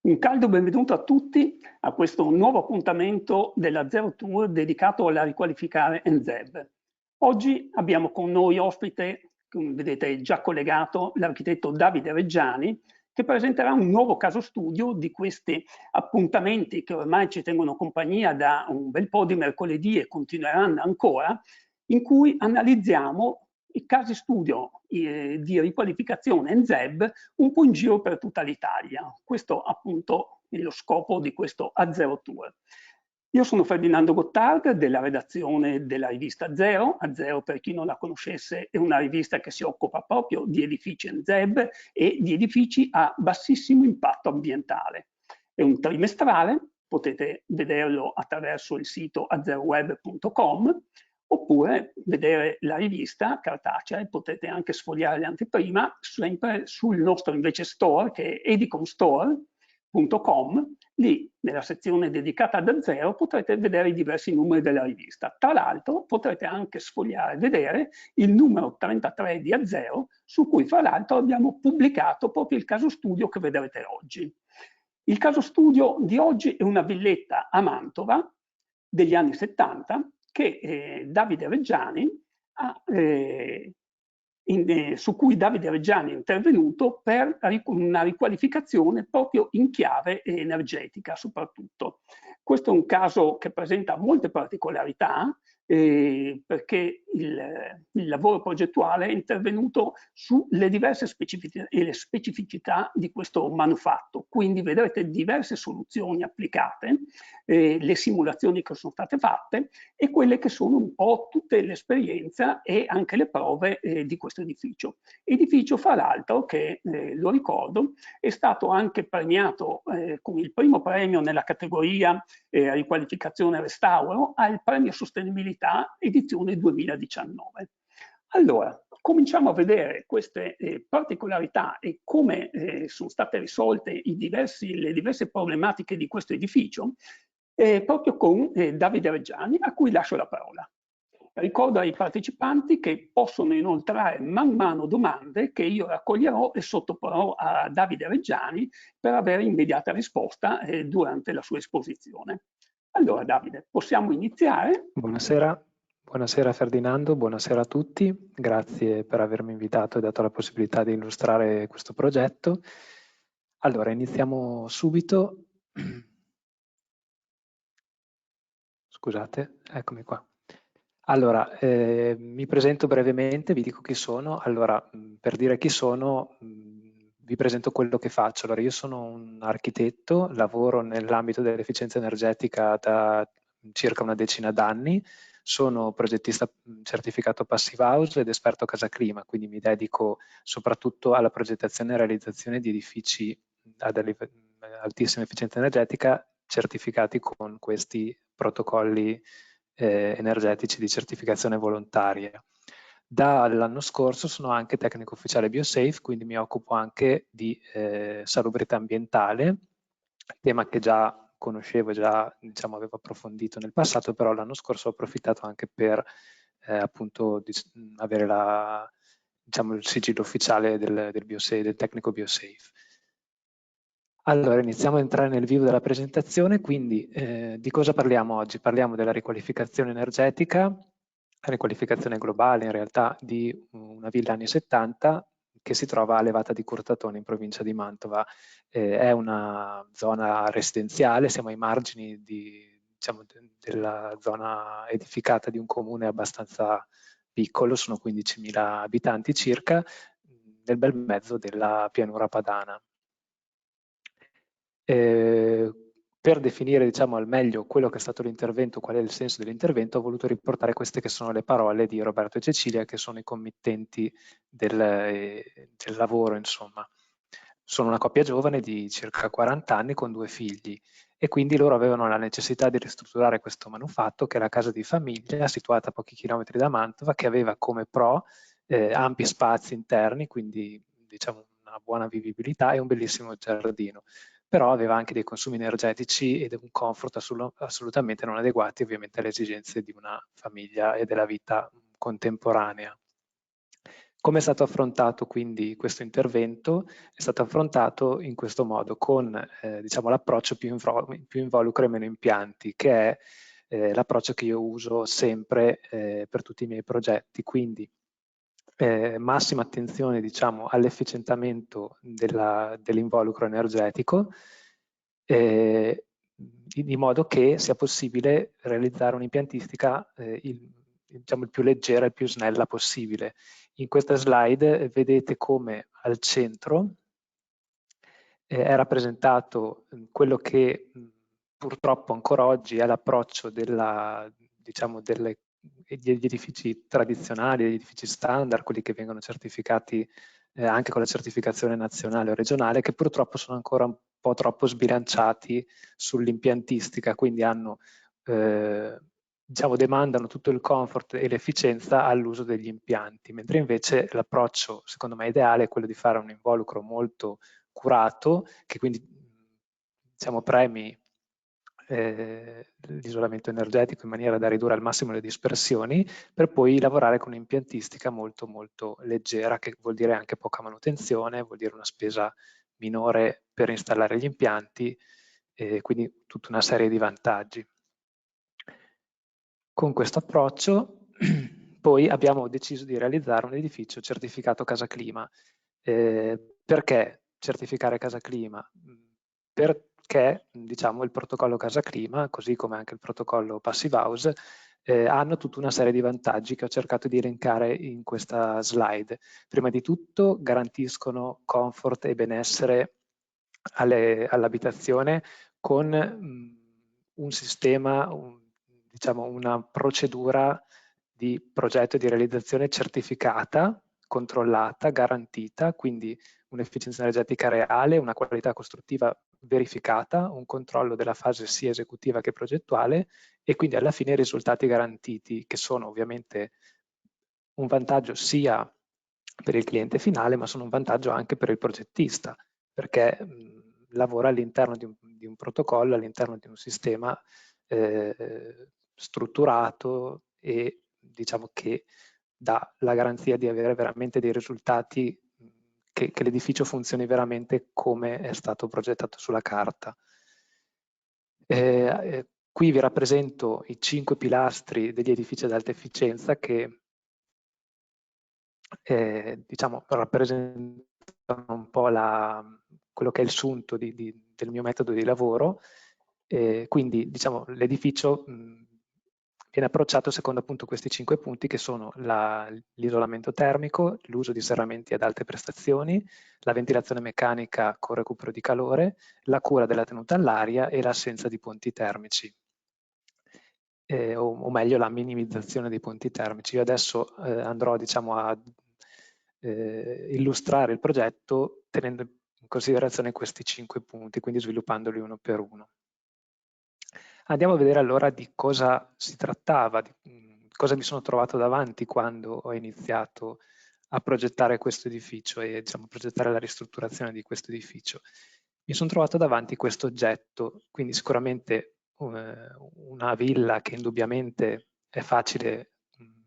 Un caldo benvenuto a tutti a questo nuovo appuntamento della Zero Tour dedicato alla riqualificare NZEB. Oggi abbiamo con noi ospite, come vedete già collegato, l'architetto Davide Reggiani, che presenterà un nuovo caso studio di questi appuntamenti che ormai ci tengono compagnia da un bel po' di mercoledì e continueranno ancora, in cui analizziamo i casi studio di riqualificazione NZEB un po' in giro per tutta l'Italia. Questo appunto è lo scopo di questo A0 Tour. Io sono Ferdinando Gottard della redazione della rivista Zero. A0, per chi non la conoscesse, è una rivista che si occupa proprio di edifici NZEB e di edifici a bassissimo impatto ambientale. È un trimestrale, potete vederlo attraverso il sito azeroweb.com oppure vedere la rivista cartacea e potete anche sfogliare l'anteprima sempre sul nostro invece store che è edicomstore.com. Lì nella sezione dedicata ad Zero potrete vedere i diversi numeri della rivista. Tra l'altro potrete anche sfogliare e vedere il numero 33 di A0 su cui fra l'altro abbiamo pubblicato proprio il caso studio che vedrete oggi. Il caso studio di oggi è una villetta a Mantova degli anni 70 che Davide Reggiani su cui Davide Reggiani è intervenuto per una riqualificazione proprio in chiave energetica soprattutto. Questo è un caso che presenta molte particolarità perché il lavoro progettuale è intervenuto sulle diverse specificità di questo manufatto, quindi vedrete diverse soluzioni applicate, le simulazioni che sono state fatte e quelle che sono un po' tutte l'esperienza e anche le prove di questo edificio. Edificio, fra l'altro, che lo ricordo, è stato anche premiato con il primo premio nella categoria riqualificazione e restauro al premio sostenibilità edizione 2019. Allora, cominciamo a vedere queste particolarità e come sono state risolte le diverse problematiche di questo edificio proprio con Davide Reggiani, a cui lascio la parola. Ricordo ai partecipanti che possono inoltrare man mano domande che io raccoglierò e sottoporrò a Davide Reggiani per avere immediata risposta durante la sua esposizione. Allora Davide, possiamo iniziare? Buonasera. Buonasera Ferdinando, buonasera a tutti, grazie per avermi invitato e dato la possibilità di illustrare questo progetto. Allora, iniziamo subito. Scusate, eccomi qua. Allora, mi presento brevemente, vi dico chi sono. Allora, per dire chi sono, vi presento quello che faccio. Allora, io sono un architetto, lavoro nell'ambito dell'efficienza energetica da circa una decina d'anni. Sono progettista certificato Passive House ed esperto casa clima, quindi mi dedico soprattutto alla progettazione e realizzazione di edifici ad altissima efficienza energetica certificati con questi protocolli energetici di certificazione volontaria. Dall'anno scorso sono anche tecnico ufficiale BioSafe, quindi mi occupo anche di salubrità ambientale, tema che già conoscevo, già diciamo, avevo approfondito nel passato, però l'anno scorso ho approfittato anche per appunto avere diciamo, il sigillo ufficiale del BioSafe, del tecnico BioSafe. Allora, iniziamo a entrare nel vivo della presentazione, quindi di cosa parliamo oggi? Parliamo della riqualificazione energetica, riqualificazione globale in realtà di una villa anni 70 che si trova a Levata di Curtatone in provincia di Mantova. È una zona residenziale, siamo ai margini diciamo, della zona edificata di un comune abbastanza piccolo, sono 15.000 abitanti circa, nel bel mezzo della pianura padana. Per definire diciamo, al meglio quello che è stato l'intervento, qual è il senso dell'intervento, ho voluto riportare queste che sono le parole di Roberto e Cecilia, che sono i committenti del lavoro, insomma. Sono una coppia giovane di circa 40 anni con 2 figli e quindi loro avevano la necessità di ristrutturare questo manufatto, che è la casa di famiglia situata a pochi chilometri da Mantova, che aveva come pro ampi spazi interni, quindi diciamo una buona vivibilità e un bellissimo giardino. Però aveva anche dei consumi energetici ed un comfort assolutamente non adeguati ovviamente alle esigenze di una famiglia e della vita contemporanea. Come è stato affrontato quindi questo intervento? È stato affrontato in questo modo, con diciamo, l'approccio più involucro e meno impianti, che è l'approccio che io uso sempre per tutti i miei progetti. Quindi massima attenzione, diciamo, all'efficientamento dell'involucro energetico, di modo che sia possibile realizzare un'impiantistica diciamo, il più leggera e il più snella possibile. In questa slide vedete come al centro è rappresentato quello che purtroppo ancora oggi è l'approccio diciamo, degli edifici tradizionali, degli edifici standard, quelli che vengono certificati anche con la certificazione nazionale o regionale, che purtroppo sono ancora un po' troppo sbilanciati sull'impiantistica, quindi hanno diciamo, demandano tutto il comfort e l'efficienza all'uso degli impianti, mentre invece l'approccio, secondo me, ideale è quello di fare un involucro molto curato, che quindi diciamo, premi l'isolamento energetico in maniera da ridurre al massimo le dispersioni, per poi lavorare con un'impiantistica molto molto leggera, che vuol dire anche poca manutenzione, vuol dire una spesa minore per installare gli impianti, quindi tutta una serie di vantaggi. Con questo approccio poi abbiamo deciso di realizzare un edificio certificato Casa Clima. Perché certificare Casa Clima? Perché diciamo, il protocollo Casa Clima, così come anche il protocollo Passive House, hanno tutta una serie di vantaggi che ho cercato di elencare in questa slide. Prima di tutto garantiscono comfort e benessere all'abitazione con un sistema, diciamo una procedura di progetto e di realizzazione certificata, controllata, garantita, quindi un'efficienza energetica reale, una qualità costruttiva verificata, un controllo della fase sia esecutiva che progettuale e quindi alla fine i risultati garantiti, che sono ovviamente un vantaggio sia per il cliente finale, ma sono un vantaggio anche per il progettista, perché lavora all'interno di un protocollo, all'interno di un sistema strutturato e diciamo che dà la garanzia di avere veramente dei risultati, che l'edificio funzioni veramente come è stato progettato sulla carta. Qui vi rappresento i 5 pilastri degli edifici ad alta efficienza che diciamo, rappresentano un po' quello che è il sunto del mio metodo di lavoro. Quindi diciamo, l'edificio viene approcciato secondo appunto questi 5 punti, che sono l'isolamento termico, l'uso di serramenti ad alte prestazioni, la ventilazione meccanica con recupero di calore, la cura della tenuta all'aria e l'assenza di ponti termici. O meglio la minimizzazione dei ponti termici. Io adesso andrò diciamo, a illustrare il progetto tenendo in considerazione questi 5 punti, quindi sviluppandoli uno per uno. Andiamo a vedere allora di cosa si trattava, di cosa mi sono trovato davanti quando ho iniziato a progettare questo edificio e diciamo, progettare la ristrutturazione di questo edificio. Mi sono trovato davanti questo oggetto, quindi sicuramente una villa che indubbiamente è facile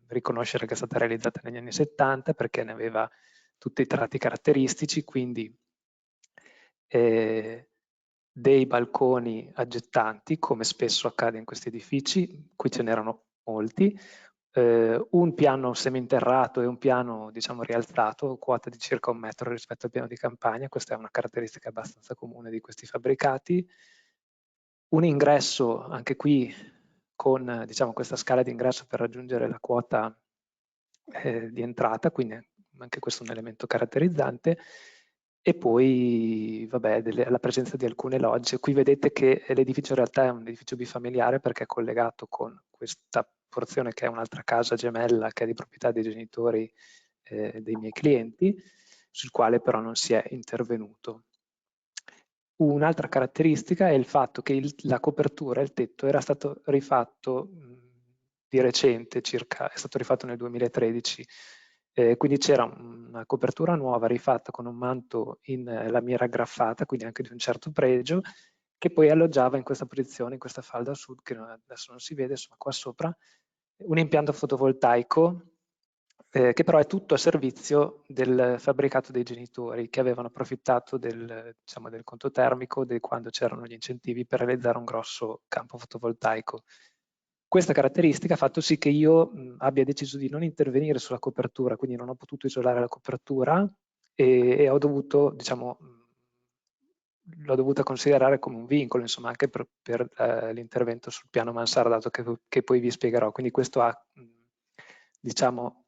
riconoscere che è stata realizzata negli anni 70 perché ne aveva tutti i tratti caratteristici, quindi dei balconi aggettanti, come spesso accade in questi edifici, qui ce n'erano molti, un piano seminterrato e un piano diciamo rialzato, quota di circa 1 metro rispetto al piano di campagna, questa è una caratteristica abbastanza comune di questi fabbricati, un ingresso anche qui con diciamo, questa scala di ingresso per raggiungere la quota di entrata, quindi anche questo è un elemento caratterizzante, e poi vabbè, la presenza di alcune logge. Qui vedete che l'edificio in realtà è un edificio bifamiliare perché è collegato con questa porzione che è un'altra casa gemella che è di proprietà dei genitori dei miei clienti, sul quale però non si è intervenuto. Un'altra caratteristica è il fatto che la copertura, il tetto, era stato rifatto di recente, è stato rifatto nel 2013, quindi c'era una copertura nuova rifatta con un manto in lamiera aggraffata, quindi anche di un certo pregio, che poi alloggiava in questa posizione, in questa falda sud, che adesso non si vede, insomma qua sopra, un impianto fotovoltaico che però è tutto a servizio del fabbricato dei genitori, che avevano approfittato diciamo, del conto termico quando c'erano gli incentivi per realizzare un grosso campo fotovoltaico. Questa caratteristica ha fatto sì che io abbia deciso di non intervenire sulla copertura, quindi non ho potuto isolare la copertura e ho dovuto, diciamo, l'ho dovuta considerare come un vincolo, insomma, anche per l'intervento sul piano mansardato che poi vi spiegherò. Quindi questo ha, diciamo,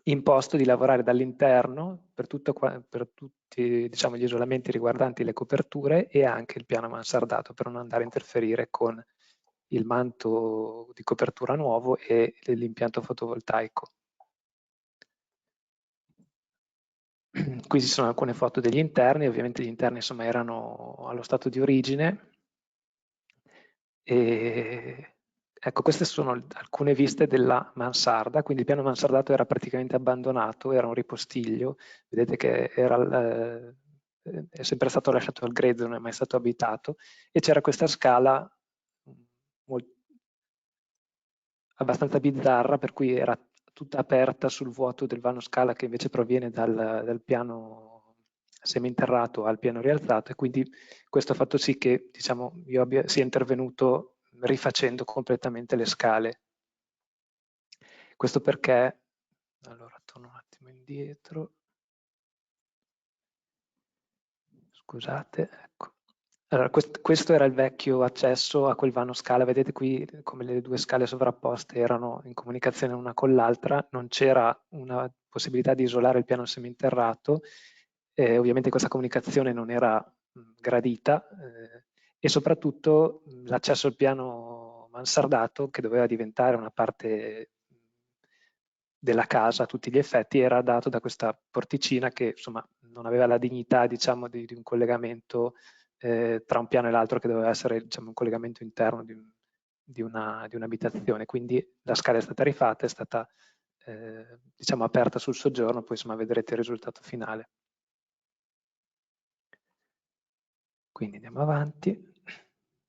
imposto di lavorare dall'interno per tutti, diciamo, gli isolamenti riguardanti le coperture e anche il piano mansardato per non andare a interferire con il manto di copertura nuovo e l'impianto fotovoltaico. Qui ci sono alcune foto degli interni, ovviamente gli interni insomma erano allo stato di origine. E ecco, queste sono alcune viste della mansarda, quindi il piano mansardato era praticamente abbandonato, era un ripostiglio, vedete che è sempre stato lasciato al grezzo, non è mai stato abitato, e c'era questa scala abbastanza bizzarra, per cui era tutta aperta sul vuoto del vano scala che invece proviene dal piano seminterrato al piano rialzato, e quindi questo ha fatto sì che, diciamo, io sia intervenuto rifacendo completamente le scale. Questo perché, allora torno un attimo indietro, scusate, ecco. Allora, questo era il vecchio accesso a quel vano scala, vedete qui come le due scale sovrapposte erano in comunicazione una con l'altra, non c'era una possibilità di isolare il piano seminterrato, ovviamente questa comunicazione non era gradita e soprattutto l'accesso al piano mansardato, che doveva diventare una parte della casa a tutti gli effetti, era dato da questa porticina che insomma non aveva la dignità, diciamo, di un collegamento tra un piano e l'altro, che doveva essere, diciamo, un collegamento interno di un'abitazione. Quindi la scala è stata rifatta, è stata diciamo aperta sul soggiorno, poi insomma vedrete il risultato finale. Quindi andiamo avanti.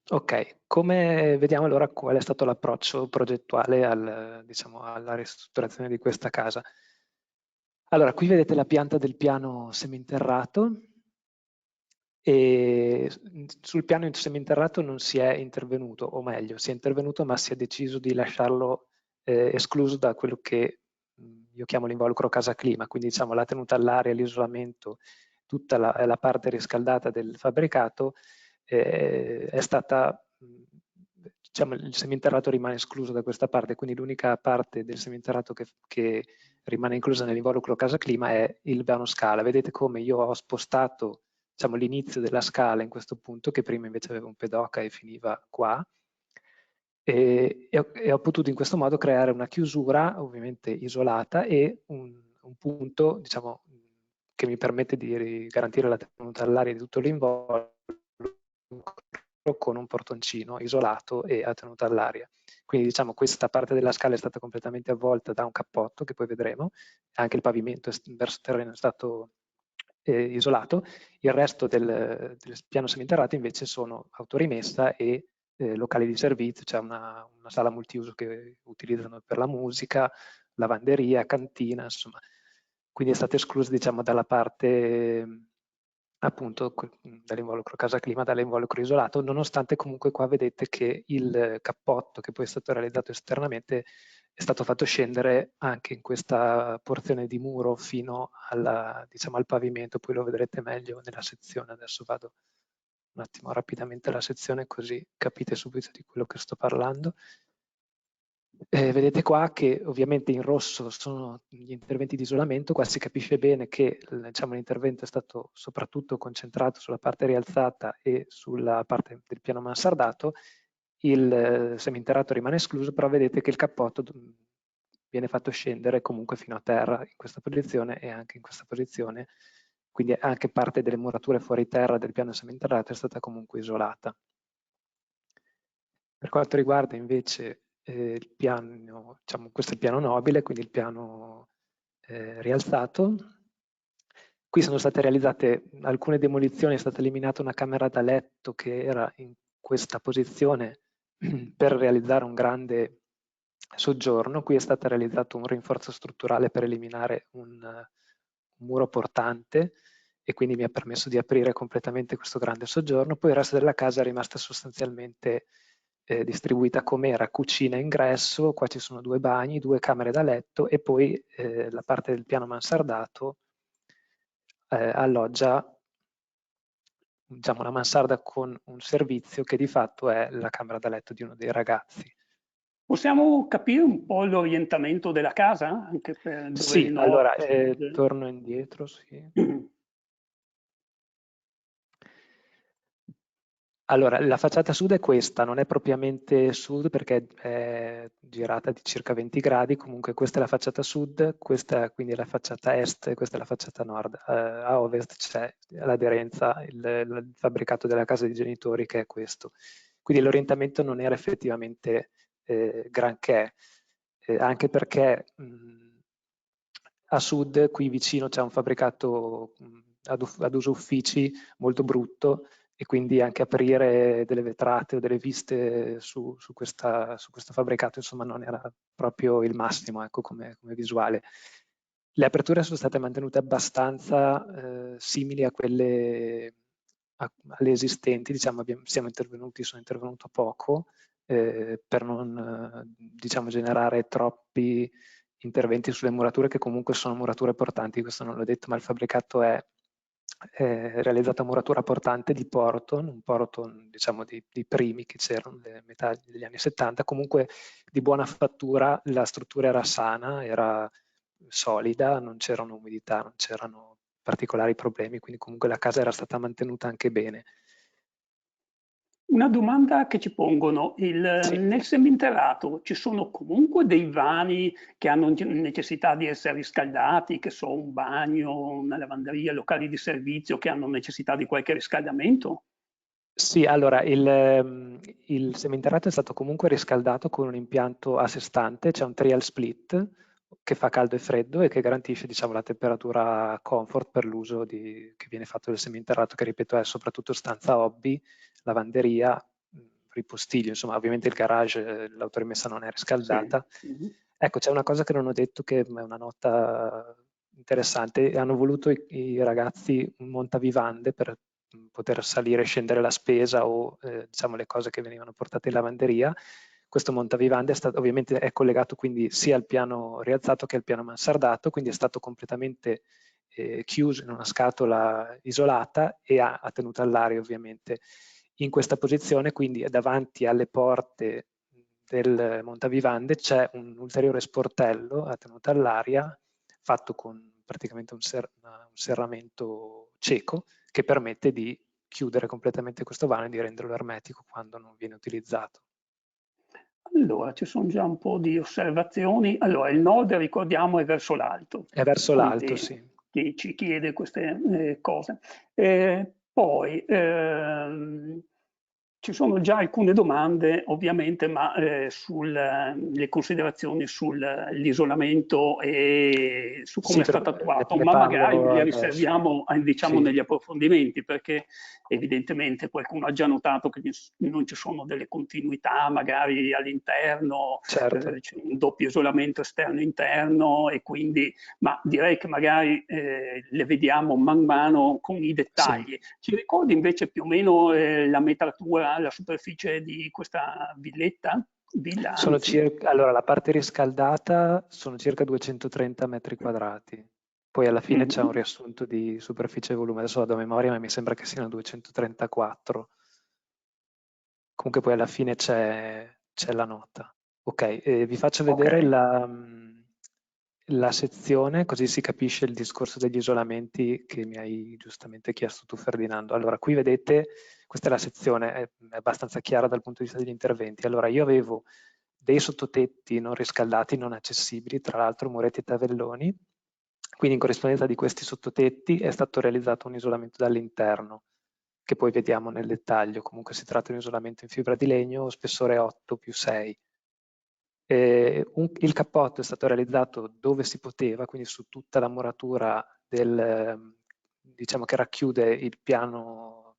Ok, come vediamo allora qual è stato l'approccio progettuale diciamo, alla ristrutturazione di questa casa? Allora, qui vedete la pianta del piano seminterrato, e sul piano seminterrato non si è intervenuto, o meglio, si è intervenuto ma si è deciso di lasciarlo escluso da quello che io chiamo l'involucro casa clima, quindi diciamo la tenuta all'aria, l'isolamento, tutta la parte riscaldata del fabbricato è stata, diciamo, il seminterrato rimane escluso da questa parte, quindi l'unica parte del seminterrato che rimane inclusa nell'involucro casa clima è il piano scala. Vedete come io ho spostato, diciamo, l'inizio della scala in questo punto, che prima invece aveva un pedocca e finiva qua, e ho potuto in questo modo creare una chiusura ovviamente isolata e un punto, diciamo, che mi permette di garantire la tenuta all'aria di tutto l'involucro con un portoncino isolato e a tenuta all'aria. Quindi diciamo questa parte della scala è stata completamente avvolta da un cappotto che poi vedremo, anche il pavimento verso terreno è stato isolato, il resto del piano seminterrato invece sono autorimessa e locali di servizio, c'è una sala multiuso che utilizzano per la musica, lavanderia, cantina, insomma. Quindi è stata esclusa, diciamo, dalla parte appunto dall'involucro casa clima, dall'involucro isolato, nonostante comunque qua vedete che il cappotto che poi è stato realizzato esternamente è stato fatto scendere anche in questa porzione di muro fino diciamo, al pavimento, poi lo vedrete meglio nella sezione. Adesso vado un attimo rapidamente alla sezione così capite subito di quello che sto parlando. Vedete qua che ovviamente in rosso sono gli interventi di isolamento, qua si capisce bene che diciamo, l'intervento è stato soprattutto concentrato sulla parte rialzata e sulla parte del piano mansardato, il seminterrato rimane escluso, però vedete che il cappotto viene fatto scendere comunque fino a terra in questa posizione e anche in questa posizione, quindi anche parte delle murature fuori terra del piano seminterrato è stata comunque isolata. Per quanto riguarda invece il piano, diciamo, questo è il piano nobile, quindi il piano rialzato. Qui sono state realizzate alcune demolizioni, è stata eliminata una camera da letto che era in questa posizione per realizzare un grande soggiorno. Qui è stato realizzato un rinforzo strutturale per eliminare un muro portante e quindi mi ha permesso di aprire completamente questo grande soggiorno. Poi il resto della casa è rimasta sostanzialmente distribuita com'era: cucina ingresso, qua ci sono 2 bagni, 2 camere da letto e poi la parte del piano mansardato alloggia, diciamo, una mansarda con un servizio che di fatto è la camera da letto di uno dei ragazzi. Possiamo capire un po' l'orientamento della casa, anche per dove il Sì, nord, allora sud? torno indietro, sì. Allora, la facciata sud è questa, non è propriamente sud perché è girata di circa 20 gradi, comunque questa è la facciata sud, questa quindi è la facciata est e questa è la facciata nord. A ovest c'è l'aderenza, il fabbricato della casa dei genitori, che è questo. Quindi l'orientamento non era effettivamente granché, anche perché a sud qui vicino c'è un fabbricato ad uso uffici molto brutto, e quindi anche aprire delle vetrate o delle viste su questo fabbricato, insomma, non era proprio il massimo, ecco, come visuale. Le aperture sono state mantenute abbastanza simili a quelle alle esistenti, diciamo. Sono intervenuto poco per non diciamo, generare troppi interventi sulle murature, che comunque sono murature portanti. Questo non l'ho detto, ma il fabbricato è realizzato a muratura portante di Porton, un Porton, diciamo, di primi che c'erano, metà degli anni 70, comunque di buona fattura. La struttura era sana, era solida, non c'erano umidità, non c'erano particolari problemi, quindi comunque la casa era stata mantenuta anche bene. Una domanda che ci pongono: Sì. nel seminterrato ci sono comunque dei vani che hanno necessità di essere riscaldati, che so, un bagno, una lavanderia, locali di servizio che hanno necessità di qualche riscaldamento? Sì, allora il seminterrato è stato comunque riscaldato con un impianto a sé stante, c'è un trial split che fa caldo e freddo e che garantisce, diciamo, la temperatura comfort per l'uso che viene fatto del seminterrato, che ripeto è soprattutto stanza hobby, lavanderia, ripostiglio, insomma. Ovviamente il garage, l'autorimessa non è Sì. riscaldata. Mhm. Ecco, c'è una cosa che non ho detto che è una nota interessante: hanno voluto i ragazzi un montavivande per poter salire e scendere la spesa o diciamo le cose che venivano portate in lavanderia. Questo montavivande ovviamente è collegato quindi sia al piano rialzato che al piano mansardato, quindi è stato completamente chiuso in una scatola isolata e a tenuta all'aria, ovviamente. In questa posizione, quindi davanti alle porte del montavivande, c'è un ulteriore sportello a tenuta all'aria fatto con praticamente un serramento cieco, che permette di chiudere completamente questo vano e di renderlo ermetico quando non viene utilizzato. Allora, ci sono già un po' di osservazioni. Allora, il nord, ricordiamo, è verso l'alto, È verso l'alto, quindi sì. chi ci chiede queste cose. Poi ci sono già alcune domande, ovviamente, ma sulle considerazioni sull'isolamento e su come Sì, è stato attuato, ne ma magari parlo le adesso. riserviamo, diciamo, Sì, negli approfondimenti, perché evidentemente qualcuno ha già notato che non ci sono delle continuità magari all'interno, certo. c'è un doppio isolamento esterno-interno, e quindi, ma direi che magari le vediamo man mano con i Sì. dettagli. Ci ricordi invece più o meno la metratura, la superficie di questa villa, anzi? Allora, la parte riscaldata sono circa 230 metri quadrati. Poi alla fine c'è un Mhm. riassunto di superficie e volume. Adesso vado a memoria, ma mi sembra che siano 234. Comunque poi alla fine c'è la nota. Ok, vi faccio Ok. vedere la sezione, così si capisce il discorso degli isolamenti che mi hai giustamente chiesto tu, Ferdinando. Allora, qui vedete, questa è la sezione, è abbastanza chiara dal punto di vista degli interventi. Allora, io avevo dei sottotetti non riscaldati, non accessibili, tra l'altro muretti e tavelloni. Quindi in corrispondenza di questi sottotetti è stato realizzato un isolamento dall'interno, che poi vediamo nel dettaglio. Comunque si tratta di un isolamento in fibra di legno, spessore 8+6. Il cappotto è stato realizzato dove si poteva, quindi su tutta la muratura diciamo, che racchiude il piano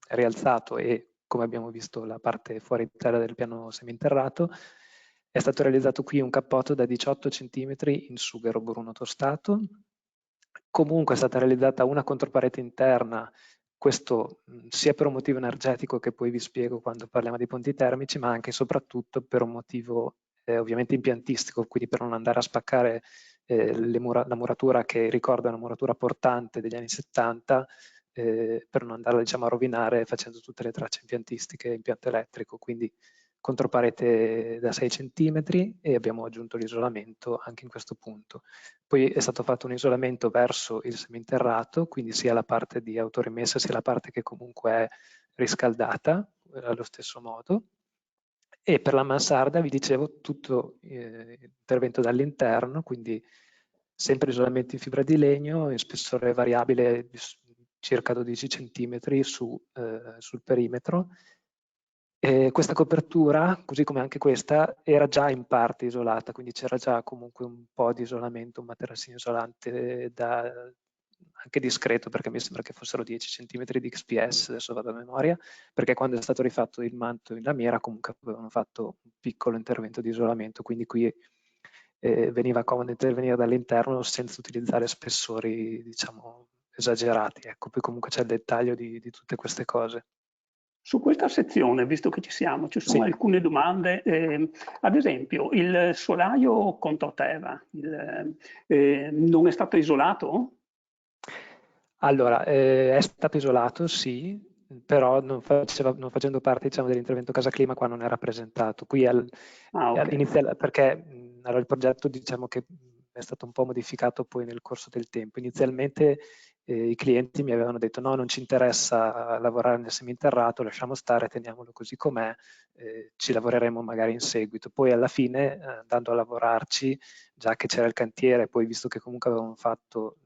rialzato e, come abbiamo visto, la parte fuori terra del piano seminterrato. È stato realizzato qui un cappotto da 18 cm in sughero bruno tostato. Comunque è stata realizzata una controparete interna, questo sia per un motivo energetico che poi vi spiego quando parliamo di ponti termici, ma anche e soprattutto per un motivo ovviamente impiantistico, quindi per non andare a spaccare la muratura, che ricorda una muratura portante degli anni 70, per non andarla, diciamo, a rovinare facendo tutte le tracce impiantistiche e impianto elettrico. Quindi controparete da 6 cm e abbiamo aggiunto l'isolamento anche in questo punto. Poi è stato fatto un isolamento verso il seminterrato, quindi sia la parte di autorimessa sia la parte che comunque è riscaldata allo stesso modo. E per la mansarda, vi dicevo, tutto intervento dall'interno, quindi sempre isolamento in fibra di legno, in spessore variabile di circa 12 cm sul perimetro. Questa copertura, così come anche questa, era già in parte isolata, quindi c'era già comunque un po' di isolamento, un materassino isolante anche discreto, perché mi sembra che fossero 10 cm di XPS, adesso vado a memoria, perché quando è stato rifatto il manto in lamiera comunque avevano fatto un piccolo intervento di isolamento, quindi qui veniva comodo intervenire dall'interno senza utilizzare spessori, diciamo, esagerati. Ecco, poi comunque c'è il dettaglio di tutte queste cose. Su questa sezione, visto che ci siamo, ci sono Sì. alcune domande. Ad esempio, il solaio controterra non è stato isolato? Allora, è stato isolato, sì, però non facendo parte, diciamo, dell'intervento Casa Clima qua non è rappresentato. Qui Ah, ok. perché allora, il progetto, diciamo, che è stato un po' modificato poi nel corso del tempo. Inizialmente i clienti mi avevano detto no, non ci interessa lavorare nel seminterrato, lasciamo stare, teniamolo così com'è, ci lavoreremo magari in seguito. Poi alla fine, andando a lavorarci, già che c'era il cantiere, poi visto che comunque avevamo fatto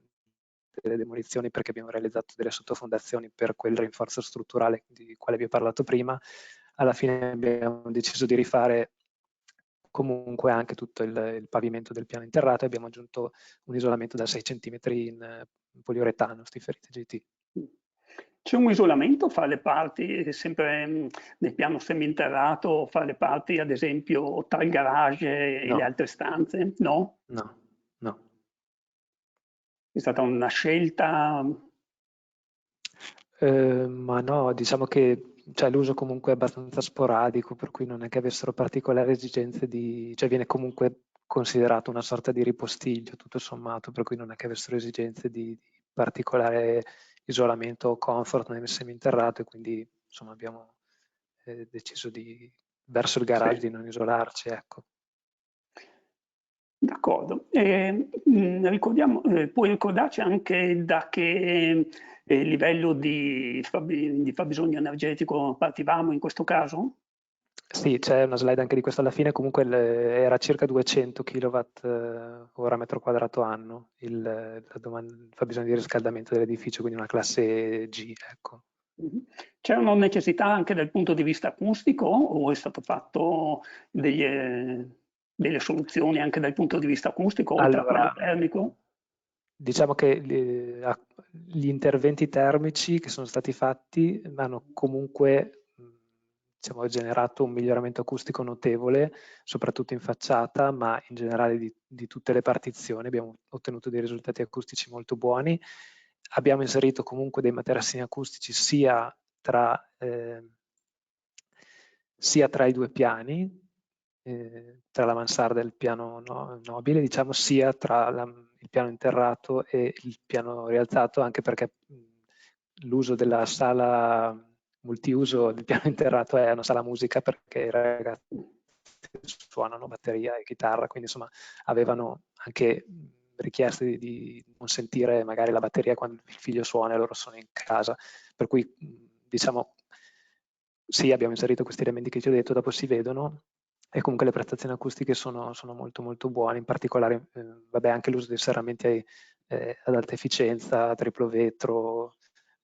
delle demolizioni perché abbiamo realizzato delle sottofondazioni per quel rinforzo strutturale di quale vi ho parlato prima, alla fine abbiamo deciso di rifare comunque anche tutto il pavimento del piano interrato e abbiamo aggiunto un isolamento da 6 cm in poliuretano, stiferite GT. C'è un isolamento fra le parti, sempre nel piano seminterrato, fra le parti, ad esempio, tra il garage e le No, altre stanze? No? no, no. È stata una scelta? Ma no, diciamo che cioè, l'uso comunque è abbastanza sporadico, per cui non è che avessero particolari esigenze cioè viene comunque considerato una sorta di ripostiglio tutto sommato, per cui non è che avessero esigenze di particolare isolamento o comfort nel seminterrato e quindi insomma abbiamo deciso verso il garage Sì. di non isolarci, ecco. D'accordo. Puoi ricordarci anche da che livello di fabbisogno energetico partivamo in questo caso? Sì, c'è una slide anche di questo alla fine, comunque era circa 200 kW ora metro quadrato anno il fabbisogno di riscaldamento dell'edificio, quindi una classe G, ecco. C'era una necessità anche dal punto di vista acustico o è stato fatto delle soluzioni anche dal punto di vista acustico oltre a quello Allora, termico? diciamo che gli interventi termici che sono stati fatti hanno comunque diciamo, generato un miglioramento acustico notevole, soprattutto in facciata, ma in generale di tutte le partizioni. Abbiamo ottenuto dei risultati acustici molto buoni. Abbiamo inserito comunque dei materassini acustici sia tra i due piani, tra la mansarda e il piano nobile, diciamo, sia tra il piano interrato e il piano rialzato, anche perché l'uso della sala multiuso del piano interrato è una sala musica perché i ragazzi suonano batteria e chitarra, quindi insomma avevano anche richieste di non sentire magari la batteria quando il figlio suona e loro sono in casa, per cui diciamo sì, abbiamo inserito questi elementi che ti ho detto, dopo si vedono e comunque le prestazioni acustiche sono molto molto buone, in particolare vabbè, anche l'uso dei serramenti ad alta efficienza, triplo vetro,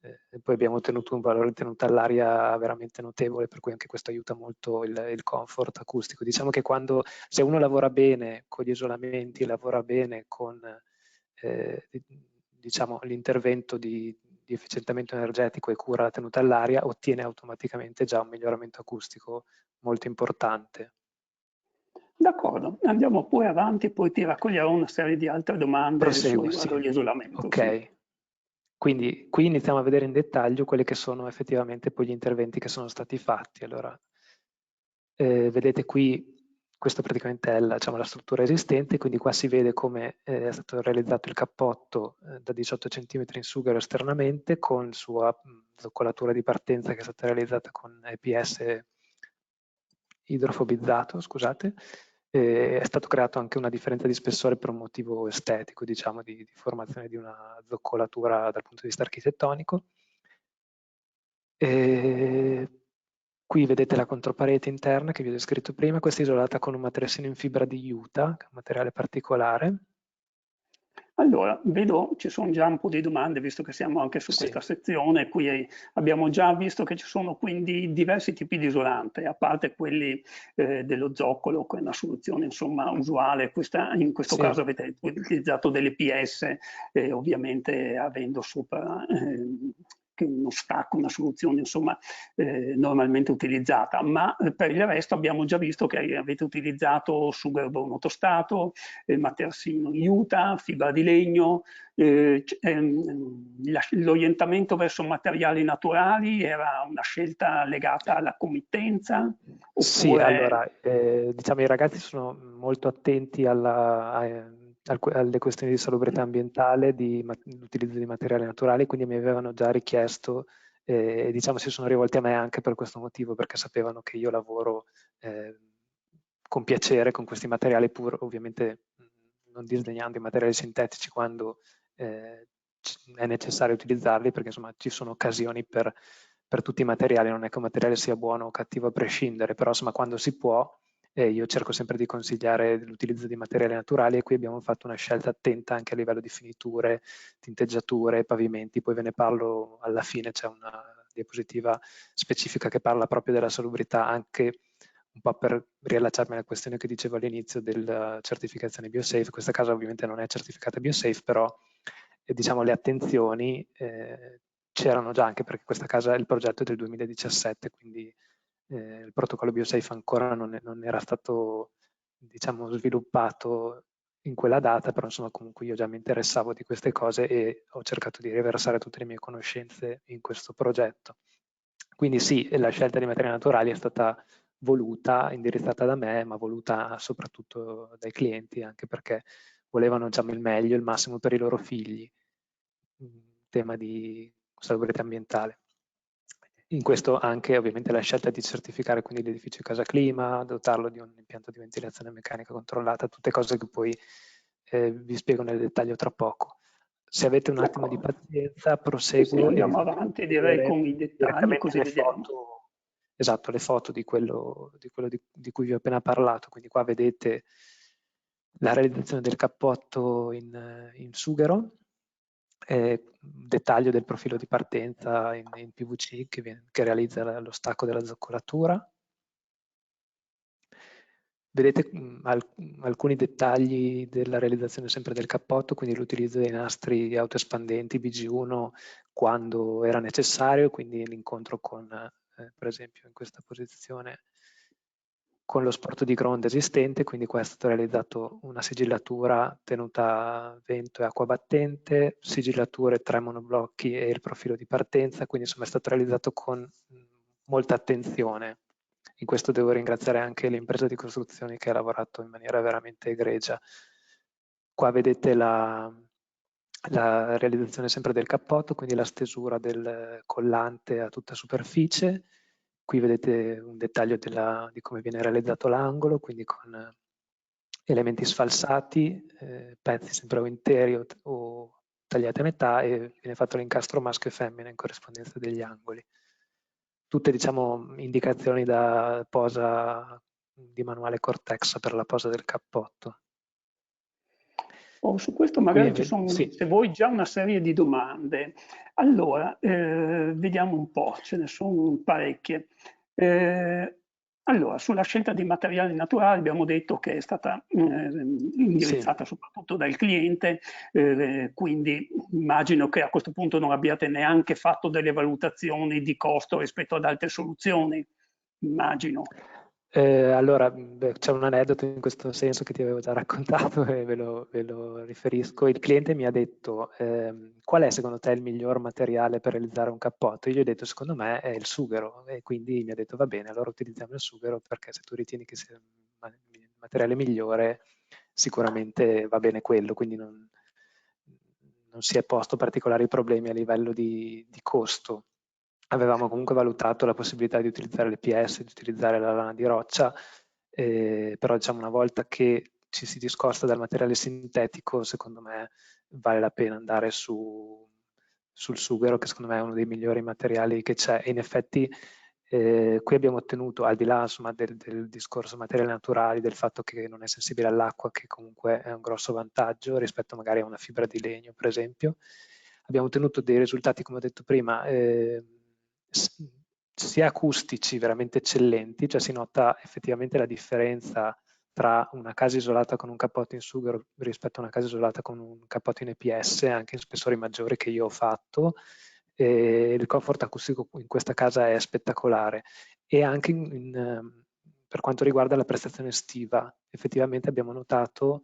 e poi abbiamo ottenuto un valore di tenuta all'aria veramente notevole, per cui anche questo aiuta molto il comfort acustico. Diciamo che se uno lavora bene con gli isolamenti, lavora bene con diciamo, l'intervento di efficientamento energetico e cura la tenuta all'aria, ottiene automaticamente già un miglioramento acustico molto importante. D'accordo. D'accordo, andiamo poi avanti, poi ti raccoglierò una serie di altre domande Proseguo, riguardo sì. l'isolamento. Sì. Ok. Quindi qui iniziamo a vedere in dettaglio quelli che sono effettivamente poi gli interventi che sono stati fatti. Allora, vedete qui, questa praticamente è la, diciamo, la struttura esistente, quindi qua si vede come è stato realizzato il cappotto da 18 cm in sughero esternamente con sua zoccolatura di partenza che è stata realizzata con EPS idrofobizzato, scusate. È stato creato anche una differenza di spessore per un motivo estetico, diciamo, di formazione di una zoccolatura dal punto di vista architettonico. Qui vedete la controparete interna che vi ho descritto prima, questa è isolata con un materassino in fibra di juta, che è un materiale particolare. Allora, vedo ci sono già un po' di domande, visto che siamo anche su Sì, questa sezione. Qui abbiamo già visto che ci sono quindi diversi tipi di isolante, a parte quelli dello zoccolo, che è una soluzione insomma usuale. In questo sì. caso avete utilizzato delle PS, ovviamente avendo sopra che uno stacco, una soluzione insomma normalmente utilizzata, ma per il resto abbiamo già visto che avete utilizzato sughero monotostato, materassino in juta, fibra di legno. L'orientamento verso materiali naturali era una scelta legata alla committenza, Sì, oppure allora, diciamo i ragazzi sono molto attenti alle questioni di salubrità ambientale, l'utilizzo di materiali naturali, quindi mi avevano già richiesto e diciamo si sono rivolti a me anche per questo motivo, perché sapevano che io lavoro con piacere con questi materiali, pur ovviamente non disdegnando i materiali sintetici quando è necessario utilizzarli, perché insomma ci sono occasioni per tutti i materiali, non è che un materiale sia buono o cattivo a prescindere, però insomma quando si può io cerco sempre di consigliare l'utilizzo di materiali naturali e qui abbiamo fatto una scelta attenta anche a livello di finiture, tinteggiature, pavimenti, poi ve ne parlo alla fine, c'è una diapositiva specifica che parla proprio della salubrità, anche un po' per riallacciarmi alla questione che dicevo all'inizio della certificazione BioSafe. Questa casa ovviamente non è certificata BioSafe, però diciamo le attenzioni c'erano già, anche perché questa casa, il progetto è del 2017, quindi il protocollo BioSafe ancora non era stato, diciamo, sviluppato in quella data, però insomma comunque io già mi interessavo di queste cose e ho cercato di riversare tutte le mie conoscenze in questo progetto. Quindi sì, la scelta di materiali naturali è stata voluta, indirizzata da me, ma voluta soprattutto dai clienti, anche perché volevano, diciamo, il meglio, il massimo per i loro figli, in tema di salubrità ambientale. In questo anche ovviamente la scelta di certificare quindi l'edificio Casa Clima, dotarlo di un impianto di ventilazione meccanica controllata, tutte cose che poi vi spiego nel dettaglio tra poco. Se avete un attimo di d'accordo. pazienza, Sì, sì, proseguo e vi andiamo faccio avanti direi vedere con i dettagli, direttamente così le vediamo. foto, esatto, le foto di cui vi ho appena parlato. Quindi qua vedete la realizzazione del cappotto in sughero, dettaglio del profilo di partenza in PVC che realizza lo stacco della zoccolatura. Vedete alcuni dettagli della realizzazione sempre del cappotto, quindi l'utilizzo dei nastri autoespandenti BG1 quando era necessario, quindi l'incontro con, per esempio in questa posizione, con lo sporto di gronda esistente, quindi qua è stato realizzato una sigillatura tenuta a vento e acqua battente, sigillature 3 monoblocchi e il profilo di partenza, quindi insomma è stato realizzato con molta attenzione. In questo devo ringraziare anche l'impresa di costruzioni che ha lavorato in maniera veramente egregia. Qua vedete la realizzazione sempre del cappotto, quindi la stesura del collante a tutta superficie. Qui vedete un dettaglio di come viene realizzato l'angolo, quindi con elementi sfalsati, pezzi sempre o interi o tagliati a metà e viene fatto l'incastro maschio e femmina in corrispondenza degli angoli. Tutte diciamo indicazioni da posa di manuale Cortex per la posa del cappotto. Su questo Qui magari ci sono, sì, se vuoi, già una serie di domande. Allora, vediamo un po', ce ne sono parecchie. Allora, sulla scelta di materiali naturali abbiamo detto che è stata sì. indirizzata soprattutto dal cliente, quindi immagino che a questo punto non abbiate neanche fatto delle valutazioni di costo rispetto ad altre soluzioni, immagino. Allora, c'è un aneddoto in questo senso che ti avevo già raccontato e ve lo riferisco. Il cliente mi ha detto, qual è secondo te il miglior materiale per realizzare un cappotto? Io gli ho detto, secondo me è il sughero, e quindi mi ha detto, va bene, allora utilizziamo il sughero perché se tu ritieni che sia il materiale migliore, sicuramente va bene quello, quindi non si è posto particolari problemi a livello di costo. Avevamo comunque valutato la possibilità di utilizzare l'EPS, di utilizzare la lana di roccia, però diciamo una volta che ci si discosta dal materiale sintetico, secondo me vale la pena andare sul sughero, che secondo me è uno dei migliori materiali che c'è. E in effetti qui abbiamo ottenuto, al di là insomma, del discorso materiali naturali, del fatto che non è sensibile all'acqua, che comunque è un grosso vantaggio rispetto magari a una fibra di legno, per esempio, abbiamo ottenuto dei risultati, come ho detto prima, sia acustici veramente eccellenti, cioè si nota effettivamente la differenza tra una casa isolata con un cappotto in sughero rispetto a una casa isolata con un cappotto in EPS, anche in spessori maggiori che io ho fatto. Il comfort acustico in questa casa è spettacolare, e anche per quanto riguarda la prestazione estiva, effettivamente abbiamo notato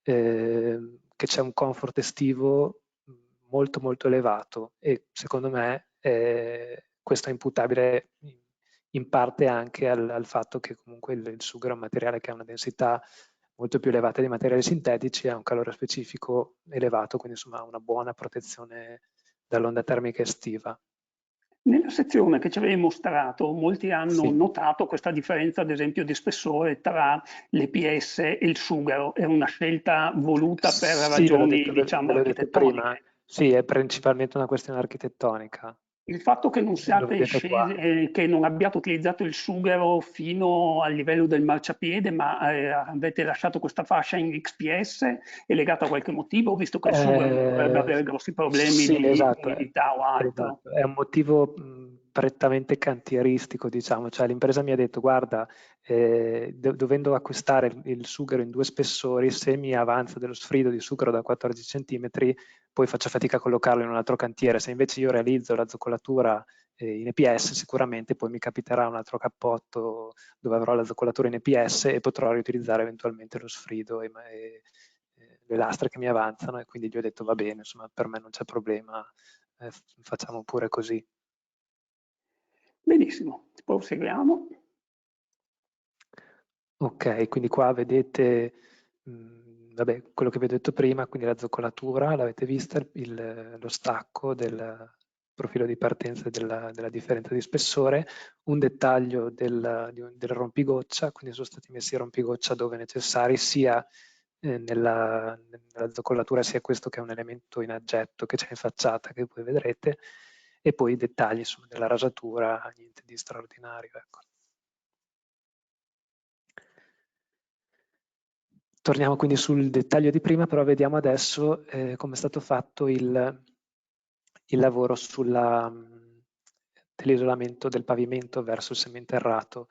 che c'è un comfort estivo molto molto elevato, e secondo me questo è imputabile in parte anche al fatto che comunque il sughero è un materiale che ha una densità molto più elevata dei materiali sintetici e ha un calore specifico elevato, quindi insomma ha una buona protezione dall'onda termica estiva. Nella sezione che ci avevi mostrato, molti hanno Sì, notato questa differenza, ad esempio, di spessore tra l'EPS e il sughero. È una scelta voluta per sì, ragioni, diciamo, ve l'ho detto prima, architettoniche. sì, è principalmente una questione architettonica. Il fatto che non Lo siate vedete qua. che non abbiate utilizzato il sughero fino al livello del marciapiede, ma avete lasciato questa fascia in XPS, è legato a qualche motivo, visto che il sughero non dovrebbe avere grossi problemi Sì, di esatto, umidità o altro. esatto. È un motivo prettamente cantieristico, diciamo. Cioè, l'impresa mi ha detto, guarda, dovendo acquistare il sughero in due spessori, se mi avanza dello sfrido di sughero da 14 cm, poi faccio fatica a collocarlo in un altro cantiere. Se invece io realizzo la zoccolatura in EPS, sicuramente poi mi capiterà un altro cappotto dove avrò la zoccolatura in EPS e potrò riutilizzare eventualmente lo sfrido e le lastre che mi avanzano, e quindi gli ho detto va bene, insomma per me non c'è problema, facciamo pure così. Benissimo, proseguiamo. Ok, quindi qua vedete vabbè, quello che vi ho detto prima, quindi la zoccolatura, l'avete vista, lo stacco del profilo di partenza della differenza di spessore, un dettaglio del rompigoccia, quindi sono stati messi i rompigoccia dove necessari, sia nella zoccolatura, sia questo che è un elemento in aggetto che c'è in facciata, che poi vedrete, e poi i dettagli insomma, della rasatura, niente di straordinario. Ecco. Torniamo quindi sul dettaglio di prima, però vediamo adesso come è stato fatto il lavoro dell'isolamento del pavimento verso il seminterrato.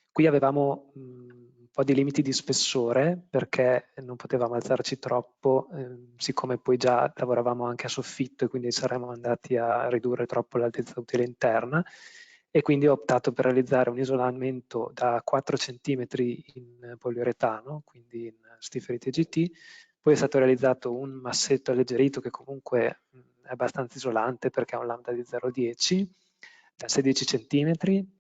Qui avevamo un po' di limiti di spessore perché non potevamo alzarci troppo, siccome poi già lavoravamo anche a soffitto e quindi saremmo andati a ridurre troppo l'altezza utile interna, e quindi ho optato per realizzare un isolamento da 4 cm in poliuretano, quindi in Stiferite GT. Poi è stato realizzato un massetto alleggerito che comunque è abbastanza isolante perché ha un lambda di 0,10 da 16 cm,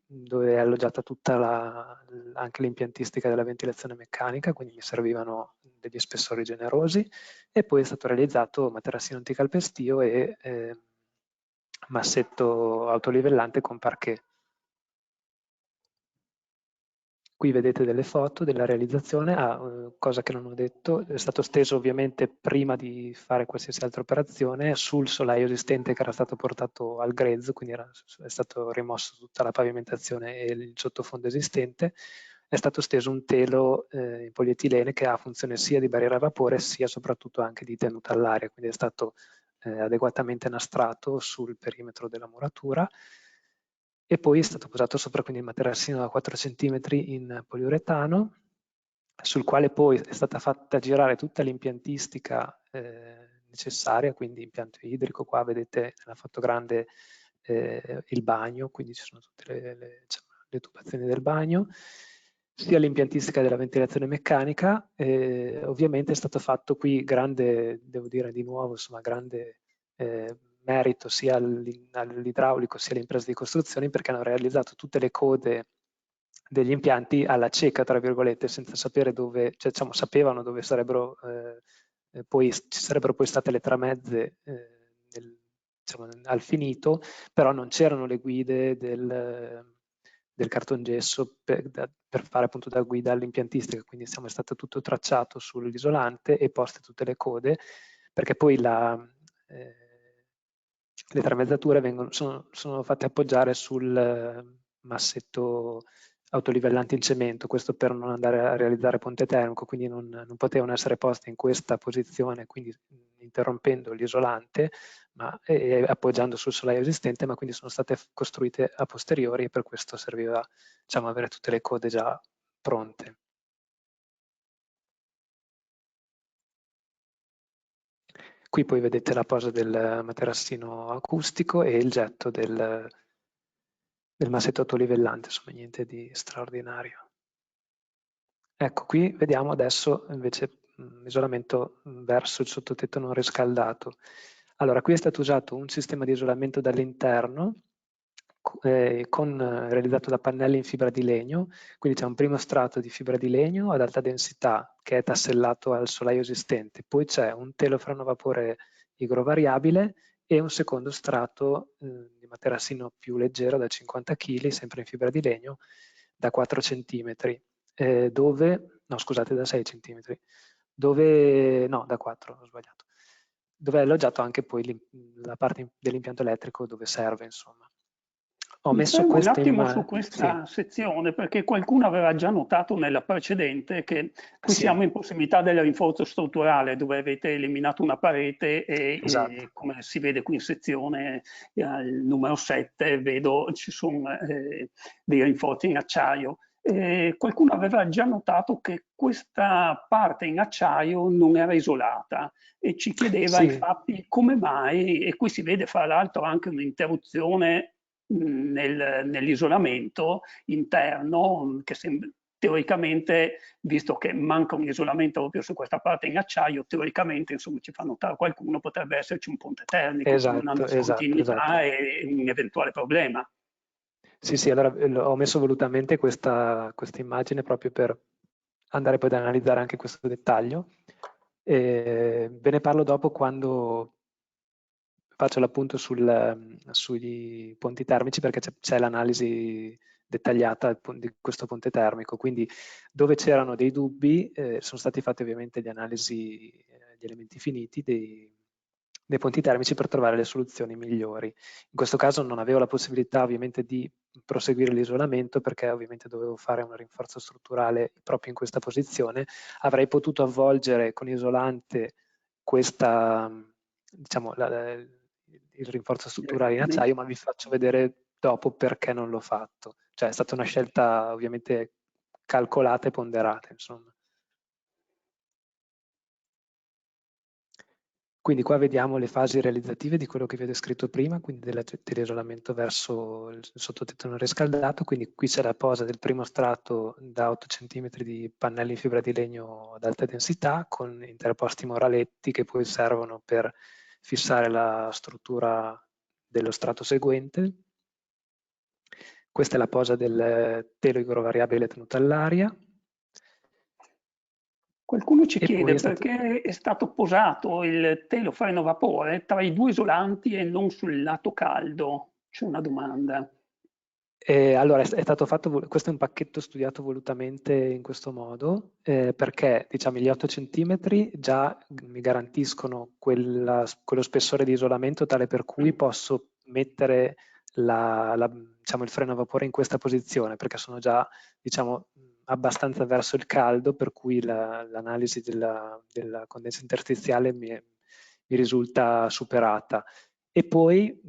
dove è alloggiata tutta anche l'impiantistica della ventilazione meccanica, quindi mi servivano degli spessori generosi, e poi è stato realizzato materassino anticalpestio e massetto autolivellante con parquet. Qui vedete delle foto della realizzazione, cosa che non ho detto, è stato steso ovviamente prima di fare qualsiasi altra operazione sul solaio esistente che era stato portato al grezzo, quindi è stato rimosso tutta la pavimentazione e il sottofondo esistente, è stato steso un telo in polietilene che ha funzione sia di barriera a vapore sia soprattutto anche di tenuta all'aria, quindi è stato adeguatamente nastrato sul perimetro della muratura. E poi è stato posato sopra quindi il materassino da 4 cm in poliuretano, sul quale poi è stata fatta girare tutta l'impiantistica necessaria, quindi impianto idrico, qua vedete nella foto grande il bagno, quindi ci sono tutte le tubazioni del bagno, sia l'impiantistica della ventilazione meccanica. Ovviamente è stato fatto qui grande, devo dire di nuovo, insomma, grande merito sia all'idraulico sia alle imprese di costruzione, perché hanno realizzato tutte le code degli impianti alla cieca, tra virgolette, senza sapere dove, cioè, diciamo, sapevano dove sarebbero poi ci sarebbero poi state le tramezze diciamo, al finito, però non c'erano le guide del cartongesso per fare appunto da guida all'impiantistica, quindi è stato tutto tracciato sull'isolante e poste tutte le code, perché poi le tramezzature sono fatte appoggiare sul massetto autolivellante in cemento, questo per non andare a realizzare ponte termico, quindi non potevano essere poste in questa posizione, quindi interrompendo l'isolante e appoggiando sul solaio esistente, ma quindi sono state costruite a posteriori e per questo serviva, diciamo, avere tutte le code già pronte. Qui poi vedete la posa del materassino acustico e il getto del massetto autolivellante, insomma niente di straordinario. Ecco, qui vediamo adesso invece isolamento verso il sottotetto non riscaldato. Allora, qui è stato usato un sistema di isolamento dall'interno realizzato da pannelli in fibra di legno, quindi c'è un primo strato di fibra di legno ad alta densità che è tassellato al solaio esistente, poi c'è un telo freno vapore igrovariabile e un secondo strato di materassino più leggero da 50 kg, sempre in fibra di legno, da 4 cm, no scusate, da 6 cm, no, da 4, ho sbagliato, dove è alloggiato anche poi la parte dell'impianto elettrico dove serve, insomma. Ho Mi messo fermo un questa attimo su immagine, sì, questa sezione perché qualcuno aveva già notato nella precedente che qui sì, siamo in prossimità del rinforzo strutturale dove avete eliminato una parete esatto. e come si vede qui in sezione il numero 7 vedo ci sono dei rinforzi in acciaio. Qualcuno aveva già notato che questa parte in acciaio non era isolata e ci chiedeva Sì, infatti come mai, e qui si vede fra l'altro anche un'interruzione nell'isolamento interno che teoricamente, visto che manca un isolamento proprio su questa parte in acciaio, teoricamente, insomma, ci fa notare qualcuno, potrebbe esserci un ponte termico con una esatto, esatto, esatto. discontinuità e un eventuale problema. Sì, sì, allora ho messo volutamente questa immagine proprio per andare poi ad analizzare anche questo dettaglio. Ve ne parlo dopo quando faccio l'appunto sugli ponti termici, perché c'è l'analisi dettagliata di questo ponte termico, quindi dove c'erano dei dubbi sono stati fatti ovviamente di analisi di elementi finiti dei ponti termici per trovare le soluzioni migliori. In questo caso non avevo la possibilità ovviamente di proseguire l'isolamento perché ovviamente dovevo fare un rinforzo strutturale proprio in questa posizione. Avrei potuto avvolgere con isolante questa, diciamo, il rinforzo strutturale in acciaio, ma vi faccio vedere dopo perché non l'ho fatto. Cioè è stata una scelta ovviamente calcolata e ponderata, insomma. Quindi qua vediamo le fasi realizzative di quello che vi ho descritto prima, quindi dell'isolamento verso il sottotetto non riscaldato, quindi qui c'è la posa del primo strato da 8 cm di pannelli in fibra di legno ad alta densità con interposti moraletti che poi servono per fissare la struttura dello strato seguente. Questa è la posa del telo igrovariabile tenuto all'aria. Qualcuno ci E poi chiede è stato... perché è stato posato il telo freno vapore tra i due isolanti e non sul lato caldo. C'è una domanda. Allora, è stato fatto, questo è un pacchetto studiato volutamente in questo modo, perché diciamo, gli 8 cm già mi garantiscono quello spessore di isolamento tale per cui posso mettere diciamo, il freno a vapore in questa posizione, perché sono già diciamo, abbastanza verso il caldo, per cui l'analisi della condensa interstiziale mi risulta superata. E poi,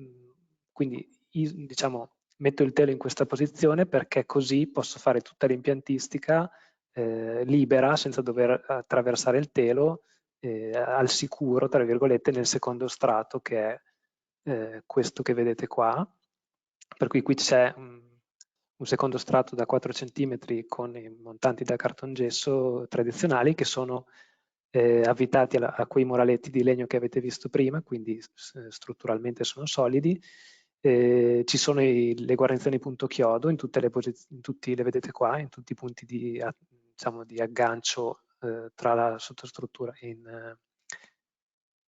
quindi, diciamo, metto il telo in questa posizione perché così posso fare tutta l'impiantistica libera, senza dover attraversare il telo, al sicuro, tra virgolette, nel secondo strato che è questo che vedete qua. Per cui qui c'è un secondo strato da 4 cm con i montanti da cartongesso tradizionali che sono avvitati a quei muraletti di legno che avete visto prima, quindi strutturalmente sono solidi. Ci sono le guarnizioni punto chiodo in tutte le posizioni, le vedete qua, in tutti i punti diciamo, di aggancio tra la sottostruttura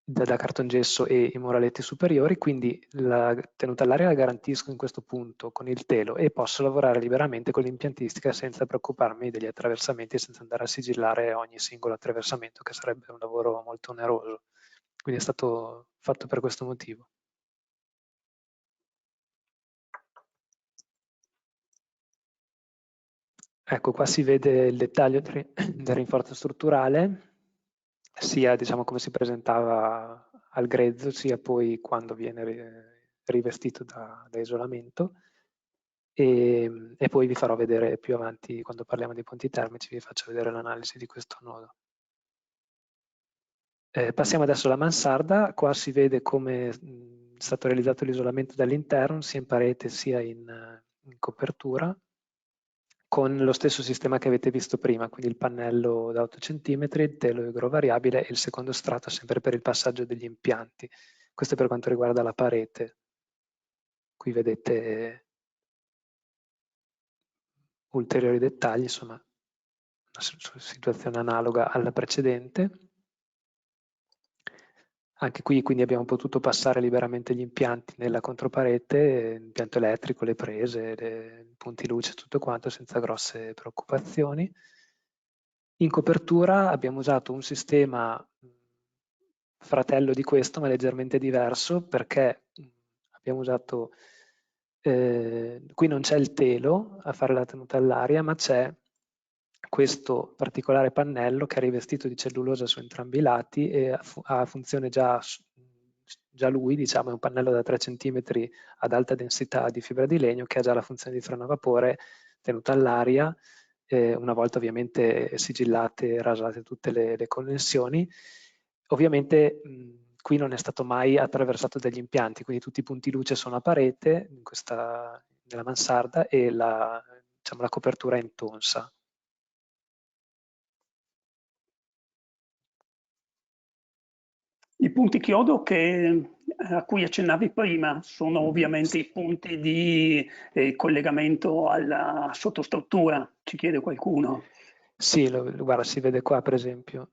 da cartongesso e i muraletti superiori, quindi la tenuta all'aria la garantisco in questo punto con il telo e posso lavorare liberamente con l'impiantistica senza preoccuparmi degli attraversamenti, senza andare a sigillare ogni singolo attraversamento, che sarebbe un lavoro molto oneroso. Quindi è stato fatto per questo motivo. Ecco, qua si vede il dettaglio del rinforzo strutturale, sia diciamo come si presentava al grezzo, sia poi quando viene rivestito da isolamento. E poi vi farò vedere più avanti, quando parliamo di ponti termici, vi faccio vedere l'analisi di questo nodo. Passiamo adesso alla mansarda. Qua si vede come è stato realizzato l'isolamento dall'interno, sia in parete sia in copertura, con lo stesso sistema che avete visto prima, quindi il pannello da 8 cm, il telo igrovariabile e il secondo strato sempre per il passaggio degli impianti. Questo è per quanto riguarda la parete. Qui vedete ulteriori dettagli, insomma, una situazione analoga alla precedente. Anche qui quindi abbiamo potuto passare liberamente gli impianti nella controparete, l'impianto elettrico, le prese, i punti luce, tutto quanto, senza grosse preoccupazioni. In copertura abbiamo usato un sistema fratello di questo, ma leggermente diverso, perché abbiamo usato, qui non c'è il telo a fare la tenuta all'aria, ma c'è questo particolare pannello che è rivestito di cellulosa su entrambi i lati e ha funzione già lui, diciamo, è un pannello da 3 cm ad alta densità di fibra di legno che ha già la funzione di freno a vapore tenuta all'aria, una volta ovviamente sigillate e rasate tutte le connessioni. Ovviamente qui non è stato mai attraversato dagli impianti, quindi tutti i punti luce sono a parete nella mansarda e diciamo, la copertura è in tonsa. I punti chiodo a cui accennavi prima sono ovviamente i punti di collegamento alla sottostruttura, ci chiede qualcuno. Sì, guarda, si vede qua per esempio.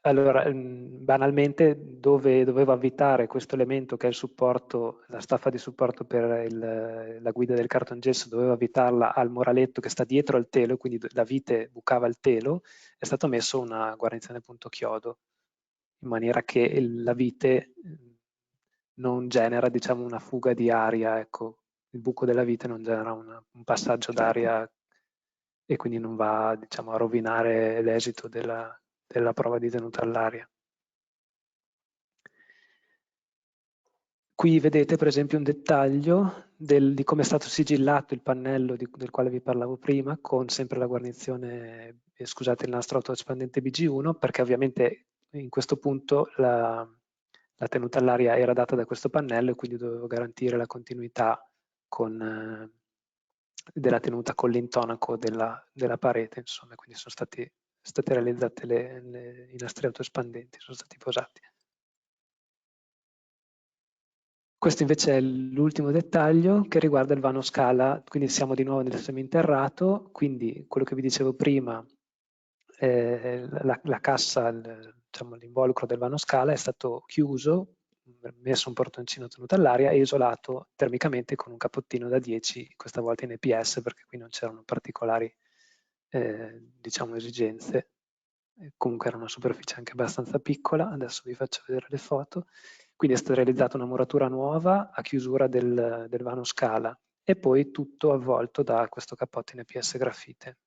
Allora, banalmente dove dovevo avvitare questo elemento che è il supporto, la staffa di supporto per la guida del cartongesso, dovevo avvitarla al muraletto che sta dietro al telo, quindi la vite bucava il telo, è stato messo una guarnizione punto chiodo, in maniera che la vite non genera, diciamo, una fuga di aria, ecco, il buco della vite non genera un passaggio d'aria e quindi non va, diciamo, a rovinare l'esito della prova di tenuta all'aria. Qui vedete per esempio un dettaglio di come è stato sigillato il pannello del quale vi parlavo prima, con sempre la guarnizione, scusate, il nastro autoespandente BG1, perché ovviamente in questo punto la tenuta all'aria era data da questo pannello e quindi dovevo garantire la continuità della tenuta con l'intonaco della parete, insomma, quindi sono state realizzate i nastri autoespandenti, sono stati posati. Questo invece è l'ultimo dettaglio che riguarda il vano scala, quindi siamo di nuovo nel seminterrato, quindi quello che vi dicevo prima, la cassa, diciamo, l'involucro del vano scala è stato chiuso, messo un portoncino tenuto all'aria e isolato termicamente con un cappottino da 10, questa volta in EPS perché qui non c'erano particolari diciamo, esigenze. Comunque era una superficie anche abbastanza piccola, adesso vi faccio vedere le foto. Quindi è stata realizzata una muratura nuova a chiusura del vano scala e poi tutto avvolto da questo cappotto in EPS grafite.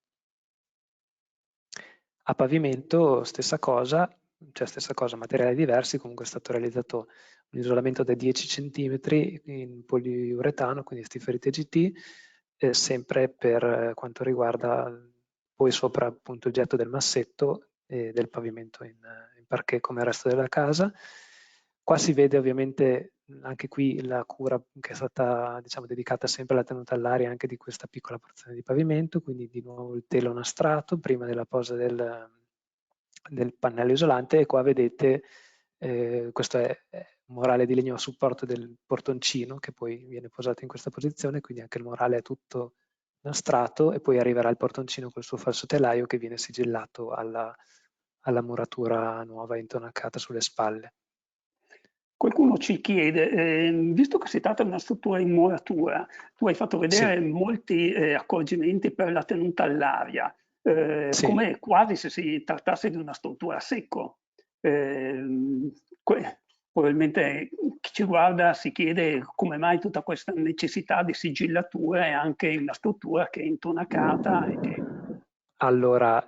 A pavimento stessa cosa, materiali diversi, comunque è stato realizzato un isolamento da 10 cm in poliuretano, quindi stiferite GT, sempre per quanto riguarda poi sopra appunto il getto del massetto e del pavimento in parquet come il resto della casa. Qua si vede ovviamente anche qui la cura che è stata, diciamo, dedicata sempre alla tenuta all'aria anche di questa piccola porzione di pavimento, quindi di nuovo il telo nastrato prima della posa del pannello isolante, e qua vedete, questo è un morale di legno a supporto del portoncino che poi viene posato in questa posizione, quindi anche il morale è tutto nastrato, e poi arriverà il portoncino col suo falso telaio che viene sigillato alla muratura nuova intonacata sulle spalle. Qualcuno ci chiede, visto che si tratta di una struttura in muratura, tu hai fatto vedere Sì, molti accorgimenti per la tenuta all'aria, sì. come quasi se si trattasse di una struttura a secco. Probabilmente chi ci guarda si chiede come mai tutta questa necessità di sigillature anche in una struttura che è intonacata e che Allora,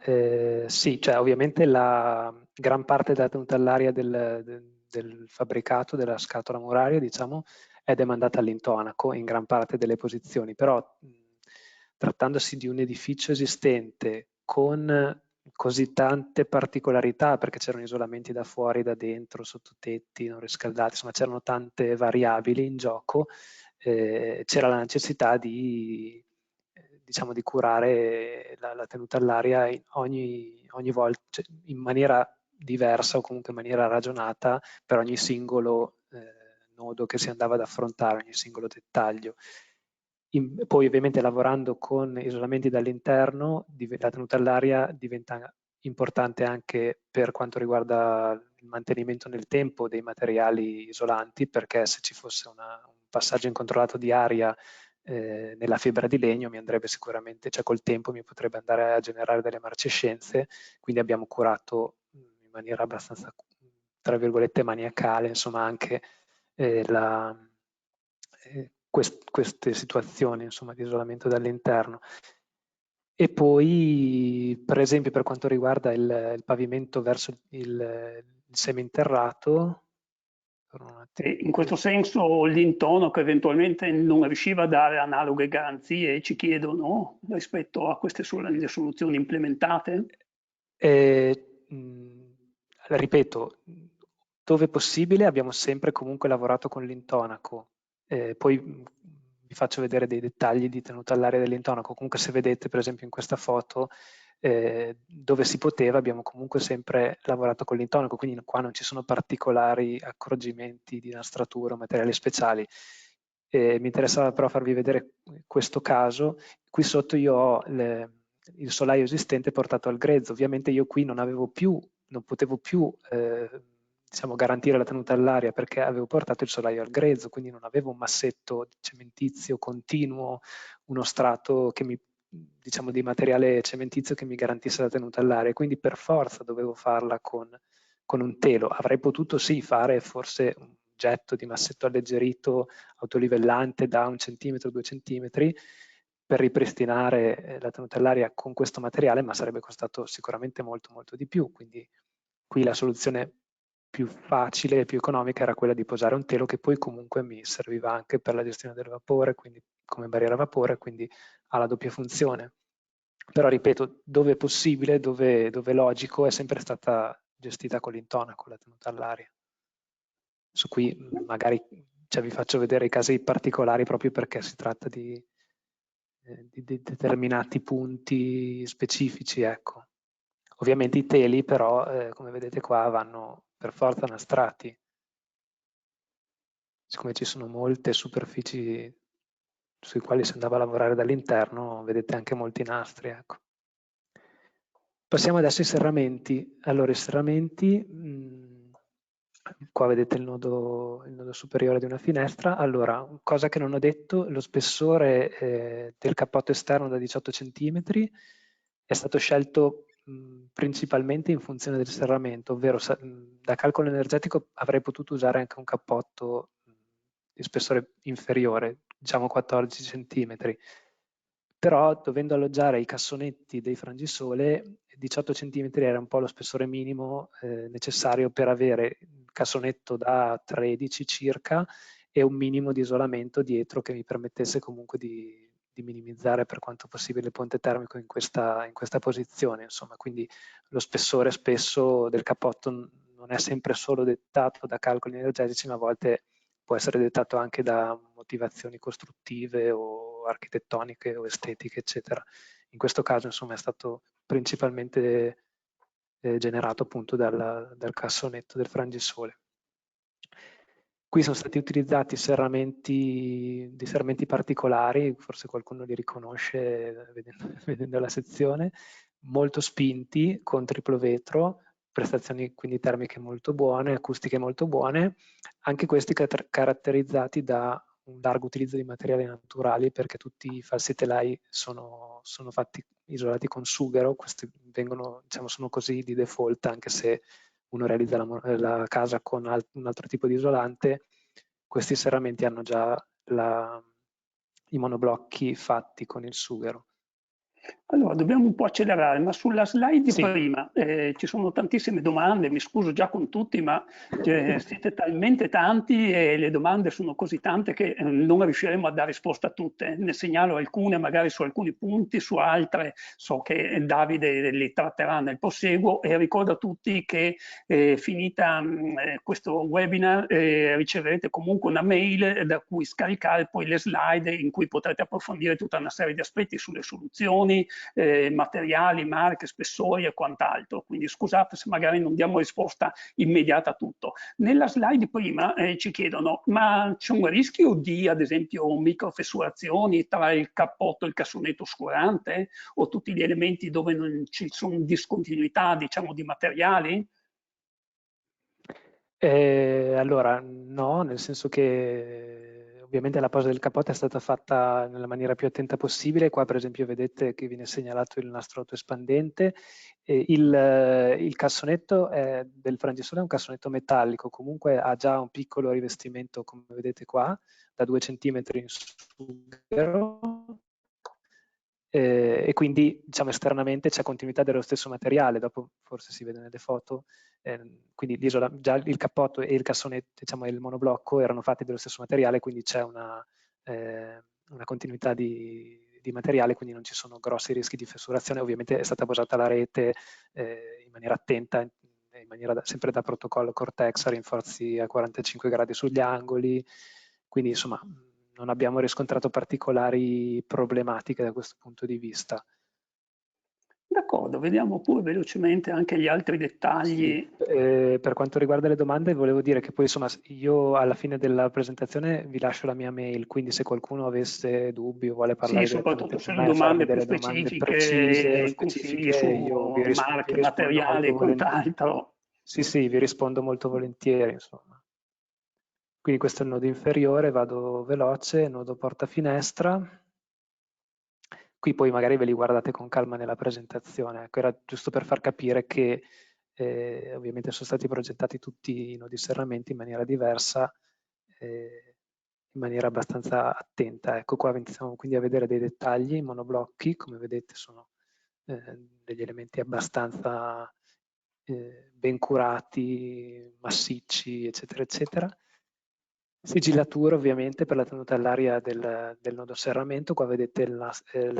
sì, cioè ovviamente la gran parte della tenuta all'aria del fabbricato, della scatola muraria, diciamo, è demandata all'intonaco in gran parte delle posizioni, però trattandosi di un edificio esistente con così tante particolarità, perché c'erano isolamenti da fuori, da dentro, sottotetti, non riscaldati, insomma c'erano tante variabili in gioco, c'era la necessità di diciamo di curare la tenuta all'aria ogni volta, cioè, in maniera diversa o comunque in maniera ragionata per ogni singolo nodo che si andava ad affrontare, ogni singolo dettaglio. Poi ovviamente lavorando con isolamenti dall'interno, la tenuta all'aria diventa importante anche per quanto riguarda il mantenimento nel tempo dei materiali isolanti, perché se ci fosse un passaggio incontrollato di aria nella fibra di legno mi andrebbe sicuramente, cioè col tempo mi potrebbe andare a generare delle marcescenze, quindi abbiamo curato in maniera abbastanza, tra virgolette, maniacale, insomma anche queste situazioni insomma, di isolamento dall'interno. E poi, per esempio, per quanto riguarda il pavimento verso il seminterrato, un attimo in qui. questo senso l'intonaco eventualmente non riusciva a dare analoghe garanzie, ci chiedono, rispetto a queste le soluzioni implementate? Ripeto, dove possibile abbiamo sempre comunque lavorato con l'intonaco. Poi vi faccio vedere dei dettagli di tenuta all'aria dell'intonaco. Comunque se vedete per esempio in questa foto, dove si poteva abbiamo comunque sempre lavorato con l'intonaco, quindi qua non ci sono particolari accorgimenti di nastratura o materiali speciali. Mi interessava però farvi vedere questo caso. Qui sotto io ho il solaio esistente portato al grezzo. Ovviamente io qui non potevo più diciamo, garantire la tenuta all'aria perché avevo portato il solaio al grezzo, quindi non avevo un massetto cementizio continuo, uno strato che diciamo, di materiale cementizio che mi garantisse la tenuta all'aria, quindi per forza dovevo farla con un telo. Avrei potuto sì fare forse un getto di massetto alleggerito autolivellante da 1 centimetro, 2 centimetri, per ripristinare la tenuta all'aria con questo materiale, ma sarebbe costato sicuramente molto molto di più. Quindi qui la soluzione più facile e più economica era quella di posare un telo che poi comunque mi serviva anche per la gestione del vapore, quindi come barriera vapore, quindi ha la doppia funzione. Però ripeto, dove è possibile, dove è logico, è sempre stata gestita con l'intonaco la tenuta all'aria. Su cui magari cioè, vi faccio vedere i casi particolari proprio perché si tratta di determinati punti specifici, ecco. Ovviamente i teli però, come vedete qua, vanno per forza nastrati. Siccome ci sono molte superfici sui quali si andava a lavorare dall'interno, vedete anche molti nastri, ecco. Passiamo adesso ai serramenti. Allora, i serramenti, qua vedete il nodo superiore di una finestra. Allora, cosa che non ho detto, lo spessore del cappotto esterno da 18 cm è stato scelto principalmente in funzione del serramento, ovvero da calcolo energetico avrei potuto usare anche un cappotto di spessore inferiore, diciamo 14 cm. Però dovendo alloggiare i cassonetti dei frangisole, 18 cm era un po' lo spessore minimo necessario per avere il cassonetto da 13 circa e un minimo di isolamento dietro che mi permettesse comunque di minimizzare per quanto possibile il ponte termico in questa posizione. Insomma, quindi lo spessore spesso del cappotto non è sempre solo dettato da calcoli energetici, ma a volte può essere dettato anche da motivazioni costruttive o architettoniche o estetiche, eccetera. In questo caso, insomma, è stato principalmente generato appunto dal cassonetto del frangisole. Qui sono stati utilizzati dei serramenti particolari, forse qualcuno li riconosce vedendo la sezione, molto spinti, con triplo vetro, prestazioni quindi termiche molto buone, acustiche molto buone, anche questi caratterizzati da un largo utilizzo di materiali naturali, perché tutti i falsi telai sono fatti isolati con sughero, questi vengono, diciamo, sono così di default, anche se uno realizza la casa con un altro tipo di isolante. Questi serramenti hanno già i monoblocchi fatti con il sughero. Allora, dobbiamo un po' accelerare, ma sulla slide di Sì. prima ci sono tantissime domande, mi scuso già con tutti, ma siete talmente tanti e le domande sono così tante che non riusciremo a dare risposta a tutte. Ne segnalo alcune, magari su alcuni punti, su altre so che Davide li tratterà nel proseguo, e ricordo a tutti che finita questo webinar riceverete comunque una mail da cui scaricare poi le slide in cui potrete approfondire tutta una serie di aspetti sulle soluzioni, materiali, marche, spessori e quant'altro. Quindi scusate se magari non diamo risposta immediata a tutto. Nella slide prima ci chiedono, ma c'è un rischio di, ad esempio, microfessurazioni tra il cappotto e il cassonetto oscurante, o tutti gli elementi dove non ci sono discontinuità, diciamo, di materiali? Allora, no, nel senso che ovviamente la posa del cappotto è stata fatta nella maniera più attenta possibile. Qua per esempio vedete che viene segnalato il nastro autoespandente. Il cassonetto del frangisole è un cassonetto metallico, comunque ha già un piccolo rivestimento, come vedete qua, da 2 centimetri in sughero. E quindi, diciamo, esternamente c'è continuità dello stesso materiale, dopo forse si vede nelle foto, quindi già il cappotto e il cassonetto, diciamo, il monoblocco erano fatti dello stesso materiale, quindi c'è una continuità di materiale, quindi non ci sono grossi rischi di fessurazione. Ovviamente è stata posata la rete in maniera attenta, in maniera sempre da protocollo Cortex, a rinforzi a 45 gradi sugli angoli, quindi insomma non abbiamo riscontrato particolari problematiche da questo punto di vista. D'accordo, vediamo pure velocemente anche gli altri dettagli. Sì. Per quanto riguarda le domande, volevo dire che poi insomma io alla fine della presentazione vi lascio la mia mail, quindi se qualcuno avesse dubbi o vuole Sì, parlare direttamente soprattutto con se le me, farmi domande più delle domande specifiche, precise o consigli specifiche, su io vi marche, rispondo materiali molto e volentieri. quant'altro. Sì, vi rispondo molto volentieri, insomma. Quindi questo è il nodo inferiore, vado veloce, nodo porta finestra. Qui poi magari ve li guardate con calma nella presentazione. Ecco, era giusto per far capire che ovviamente sono stati progettati tutti i nodi serramenti in maniera diversa, in maniera abbastanza attenta. Ecco, qua iniziamo quindi a vedere dei dettagli, i monoblocchi, come vedete sono degli elementi abbastanza ben curati, massicci, eccetera, eccetera. Sigillatura ovviamente per la tenuta all'aria del nodo serramento. Qua vedete la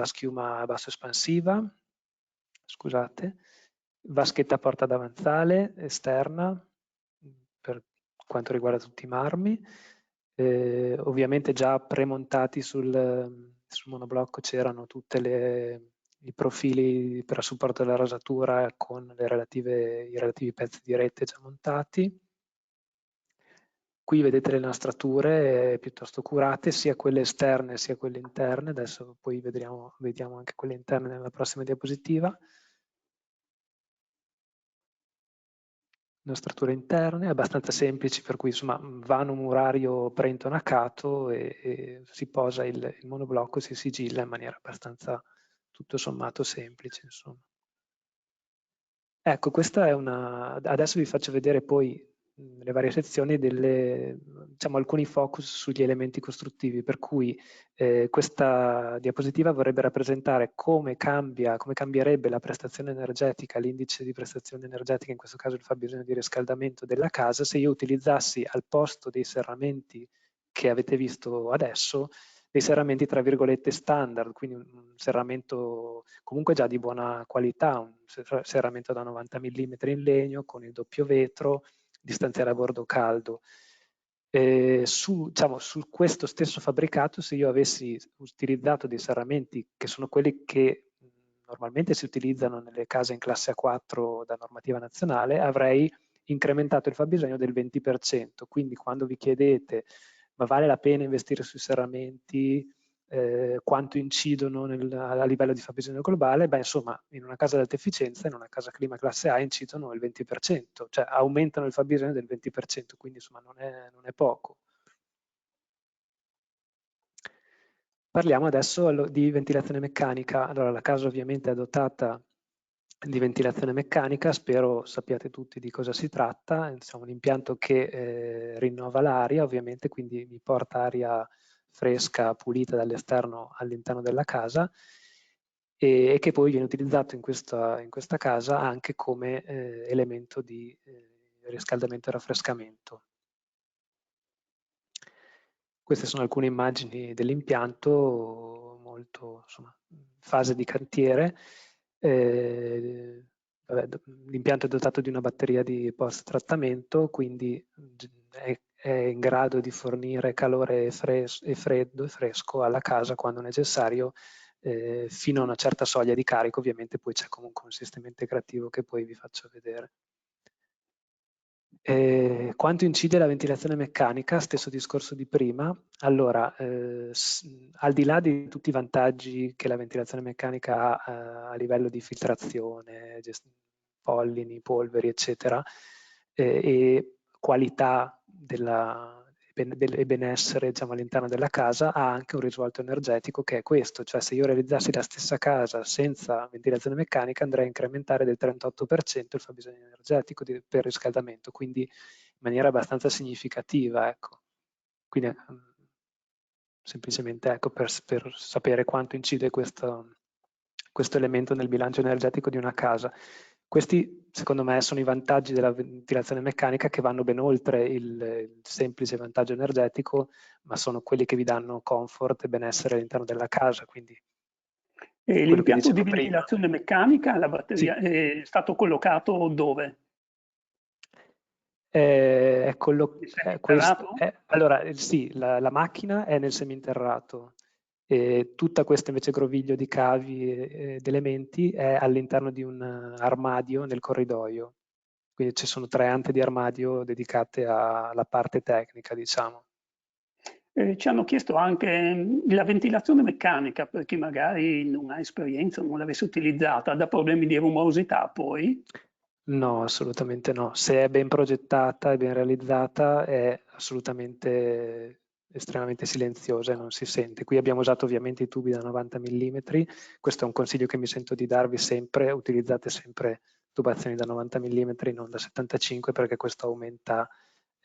schiuma basso espansiva, scusate, vaschetta porta davanzale esterna per quanto riguarda tutti i marmi. Ovviamente già premontati sul monoblocco c'erano tutti i profili per supporto della rasatura con i relativi pezzi di rete già montati. Qui vedete le nastrature piuttosto curate, sia quelle esterne sia quelle interne. Adesso poi vediamo anche quelle interne nella prossima diapositiva. Nastrature interne, abbastanza semplici, per cui insomma vano murario preintonacato e si posa il monoblocco, si sigilla in maniera abbastanza tutto sommato semplice, insomma. Ecco, questa è adesso vi faccio vedere poi le varie sezioni diciamo, alcuni focus sugli elementi costruttivi, per cui questa diapositiva vorrebbe rappresentare come cambierebbe la prestazione energetica, l'indice di prestazione energetica, in questo caso il fabbisogno di riscaldamento della casa, se io utilizzassi al posto dei serramenti che avete visto adesso, dei serramenti tra virgolette standard, quindi un serramento comunque già di buona qualità, un serramento da 90 mm in legno con il doppio vetro, distanziere a bordo caldo. Diciamo, su questo stesso fabbricato, se io avessi utilizzato dei serramenti che sono quelli che normalmente si utilizzano nelle case in classe A4 da normativa nazionale, avrei incrementato il fabbisogno del 20%. Quindi quando vi chiedete ma vale la pena investire sui serramenti, quanto incidono a livello di fabbisogno globale, beh insomma in una casa ad alta efficienza, in una casa clima classe A incidono il 20%, cioè aumentano il fabbisogno del 20%, quindi insomma non è poco. Parliamo adesso di ventilazione meccanica. Allora la casa ovviamente è dotata di ventilazione meccanica, spero sappiate tutti di cosa si tratta. Insomma, un impianto che rinnova l'aria, ovviamente, quindi mi porta aria fresca, pulita dall'esterno all'interno della casa e che poi viene utilizzato in questa casa anche come elemento di riscaldamento e raffrescamento. Queste sono alcune immagini dell'impianto, molto, insomma, fase di cantiere. L'impianto è dotato di una batteria di post-trattamento, quindi è in grado di fornire calore e freddo e fresco alla casa quando necessario, fino a una certa soglia di carico. Ovviamente poi c'è comunque un sistema integrativo che poi vi faccio vedere. Quanto incide la ventilazione meccanica? Stesso discorso di prima. Allora, al di là di tutti i vantaggi che la ventilazione meccanica ha a livello di filtrazione, pollini, polveri, eccetera, e qualità e benessere, diciamo, all'interno della casa, ha anche un risvolto energetico che è questo, cioè se io realizzassi la stessa casa senza ventilazione meccanica andrei a incrementare del 38% il fabbisogno energetico per riscaldamento, quindi in maniera abbastanza significativa, ecco. Quindi semplicemente ecco, per sapere quanto incide questo elemento nel bilancio energetico di una casa. Questi, secondo me, sono i vantaggi della ventilazione meccanica che vanno ben oltre il semplice vantaggio energetico, ma sono quelli che vi danno comfort e benessere all'interno della casa. Quindi quello che L'impianto di dicevo prima. ventilazione meccanica, la Sì. batteria, è stato collocato dove? Seminterrato? Allora, sì, la macchina è nel seminterrato. Tutta questa invece groviglio di cavi ed elementi è all'interno di un armadio nel corridoio. Quindi ci sono 3 ante di armadio dedicate alla parte tecnica, diciamo. Ci hanno chiesto anche la ventilazione meccanica, per chi magari non ha esperienza, non l'avesse utilizzata, dà problemi di rumorosità poi? No, assolutamente no. Se è ben progettata e ben realizzata è assolutamente estremamente silenziosa e non si sente. Qui abbiamo usato ovviamente i tubi da 90 mm, questo è un consiglio che mi sento di darvi sempre, utilizzate sempre tubazioni da 90 mm, non da 75, perché questo aumenta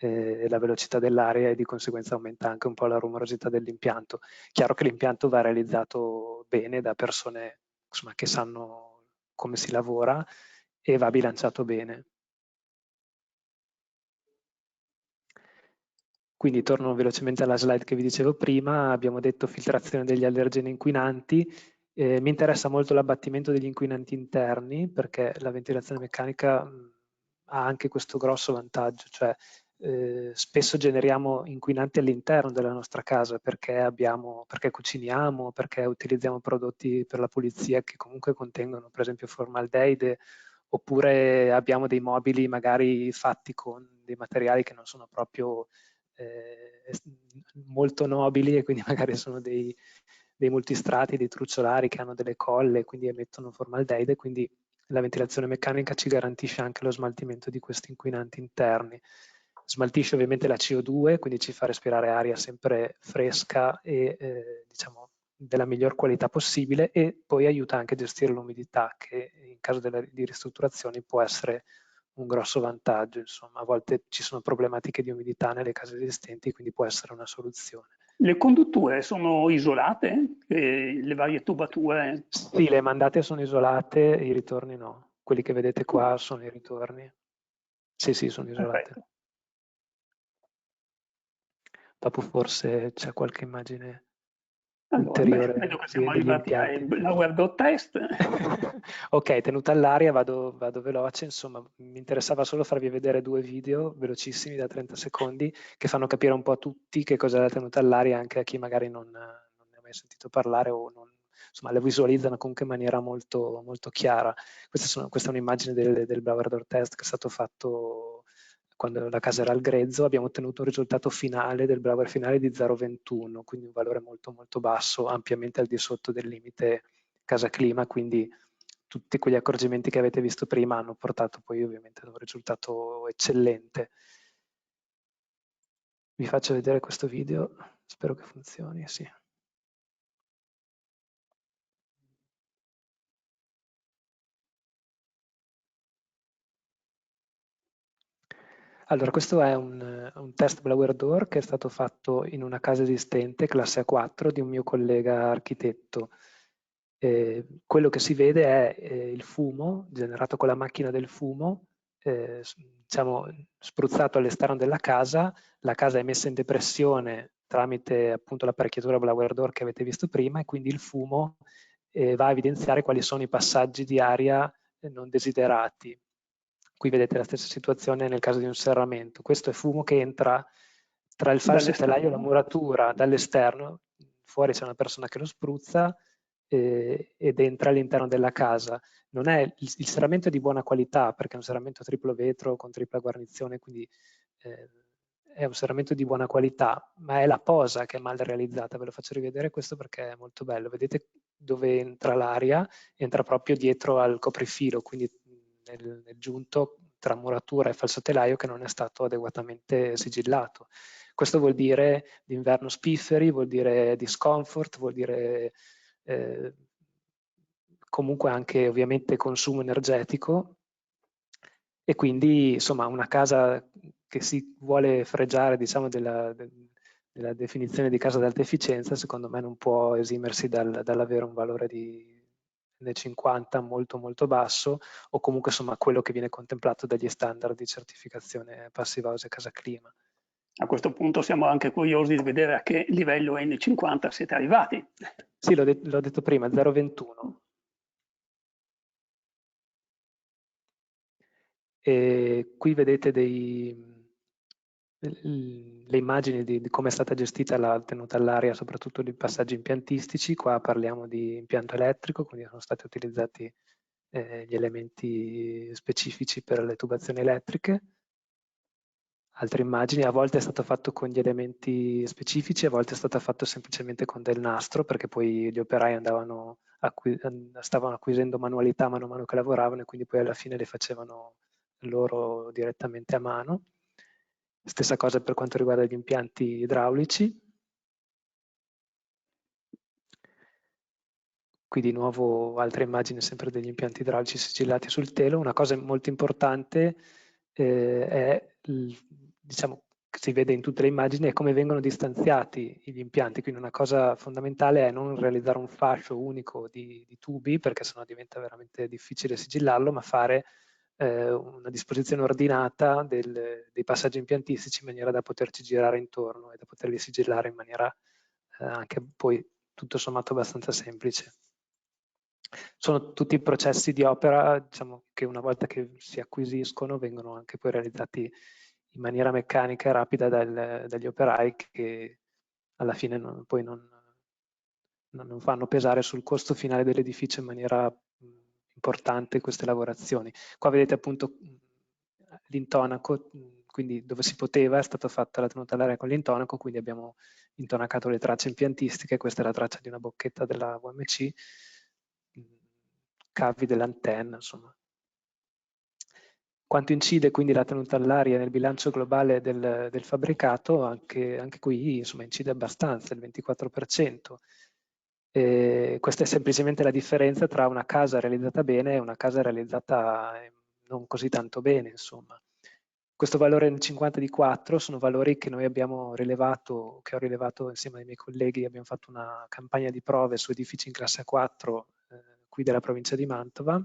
la velocità dell'aria e di conseguenza aumenta anche un po' la rumorosità dell'impianto. Chiaro che l'impianto va realizzato bene da persone, insomma, che sanno come si lavora e va bilanciato bene. Quindi torno velocemente alla slide che vi dicevo prima, abbiamo detto filtrazione degli allergeni inquinanti. Mi interessa molto l'abbattimento degli inquinanti interni, perché la ventilazione meccanica ha anche questo grosso vantaggio, cioè spesso generiamo inquinanti all'interno della nostra casa perché cuciniamo, perché utilizziamo prodotti per la pulizia che comunque contengono per esempio formaldeide, oppure abbiamo dei mobili magari fatti con dei materiali che non sono proprio molto nobili e quindi magari sono dei multistrati, dei trucciolari che hanno delle colle, quindi emettono formaldeide, quindi la ventilazione meccanica ci garantisce anche lo smaltimento di questi inquinanti interni. Smaltisce ovviamente la CO2, quindi ci fa respirare aria sempre fresca e diciamo della miglior qualità possibile, e poi aiuta anche a gestire l'umidità, che in caso di ristrutturazioni può essere un grosso vantaggio. Insomma, a volte ci sono problematiche di umidità nelle case esistenti, quindi può essere una soluzione. Le condutture sono isolate? Le varie tubature? Sì, le mandate sono isolate, i ritorni no. Quelli che vedete qua sono i ritorni. Sì, sì, sono isolate. Perfetto. Dopo forse c'è qualche immagine Allora, vedo che siamo degli arrivati impianti. all'Hour Test. Ok, tenuta all'aria, vado veloce, insomma, mi interessava solo farvi vedere 2 video velocissimi da 30 secondi che fanno capire un po' a tutti che cos'è la tenuta all'aria, anche a chi magari non ne ha mai sentito parlare o non, insomma, la visualizzano comunque in maniera molto, molto chiara. Questa è un'immagine del Blower Door Test che è stato fatto quando la casa era al grezzo. Abbiamo ottenuto un risultato finale del blower finale di 0,21, quindi un valore molto molto basso, ampiamente al di sotto del limite casa clima, quindi tutti quegli accorgimenti che avete visto prima hanno portato poi ovviamente ad un risultato eccellente. Vi faccio vedere questo video, spero che funzioni, sì. Allora, questo è un test blower door che è stato fatto in una casa esistente, classe A4, di un mio collega architetto. Quello che si vede è il fumo generato con la macchina del fumo, diciamo, spruzzato all'esterno della casa. La casa è messa in depressione tramite appunto l'apparecchiatura blower door che avete visto prima, e quindi il fumo va a evidenziare quali sono i passaggi di aria non desiderati. Qui vedete la stessa situazione nel caso di un serramento. Questo è fumo che entra tra il falso telaio e la muratura dall'esterno, fuori c'è una persona che lo spruzza ed entra all'interno della casa. Non è il serramento è di buona qualità perché è un serramento a triplo vetro con tripla guarnizione, quindi è un serramento di buona qualità, ma è la posa che è mal realizzata. Ve lo faccio rivedere questo perché è molto bello. Vedete dove entra l'aria? Entra proprio dietro al coprifilo, quindi nel giunto tra muratura e falsotelaio che non è stato adeguatamente sigillato. Questo vuol dire d'inverno spifferi, vuol dire discomfort, vuol dire comunque anche ovviamente consumo energetico, e quindi insomma una casa che si vuole fregiare, diciamo, della definizione di casa ad alta efficienza, secondo me non può esimersi dall'avere un valore di N50 molto molto basso, o comunque insomma quello che viene contemplato dagli standard di certificazione Passive House e Casa Clima. A questo punto siamo anche curiosi di vedere a che livello N50 siete arrivati. Sì, l'ho detto prima, 0,21. E qui vedete le immagini di come è stata gestita la tenuta all'aria, soprattutto di passaggi impiantistici. Qua parliamo di impianto elettrico, quindi sono stati utilizzati gli elementi specifici per le tubazioni elettriche. Altre immagini, a volte è stato fatto con gli elementi specifici, a volte è stato fatto semplicemente con del nastro, perché poi gli operai stavano acquisendo manualità mano a mano che lavoravano, e quindi poi alla fine le facevano loro direttamente a mano. Stessa cosa per quanto riguarda gli impianti idraulici. Qui di nuovo altre immagini sempre degli impianti idraulici sigillati sul telo. Una cosa molto importante è, diciamo, che si vede in tutte le immagini, è come vengono distanziati gli impianti. Quindi una cosa fondamentale è non realizzare un fascio unico di tubi, perché sennò diventa veramente difficile sigillarlo, ma fare una disposizione ordinata dei passaggi impiantistici in maniera da poterci girare intorno e da poterli sigillare in maniera anche poi tutto sommato abbastanza semplice. Sono tutti processi di opera, diciamo, che una volta che si acquisiscono vengono anche poi realizzati in maniera meccanica e rapida dagli operai, che alla fine poi non fanno pesare sul costo finale dell'edificio in maniera importante queste lavorazioni. Qua vedete appunto l'intonaco, quindi dove si poteva è stata fatta la tenuta all'aria con l'intonaco, quindi abbiamo intonacato le tracce impiantistiche. Questa è la traccia di una bocchetta della VMC, cavi dell'antenna, insomma. Quanto incide quindi la tenuta all'aria nel bilancio globale del fabbricato? Anche qui insomma, incide abbastanza, il 24%. Questa è semplicemente la differenza tra una casa realizzata bene e una casa realizzata non così tanto bene, insomma. Questo valore 50 di 4 sono valori che noi abbiamo rilevato, che ho rilevato insieme ai miei colleghi. Abbiamo fatto una campagna di prove su edifici in classe A4 qui della provincia di Mantova,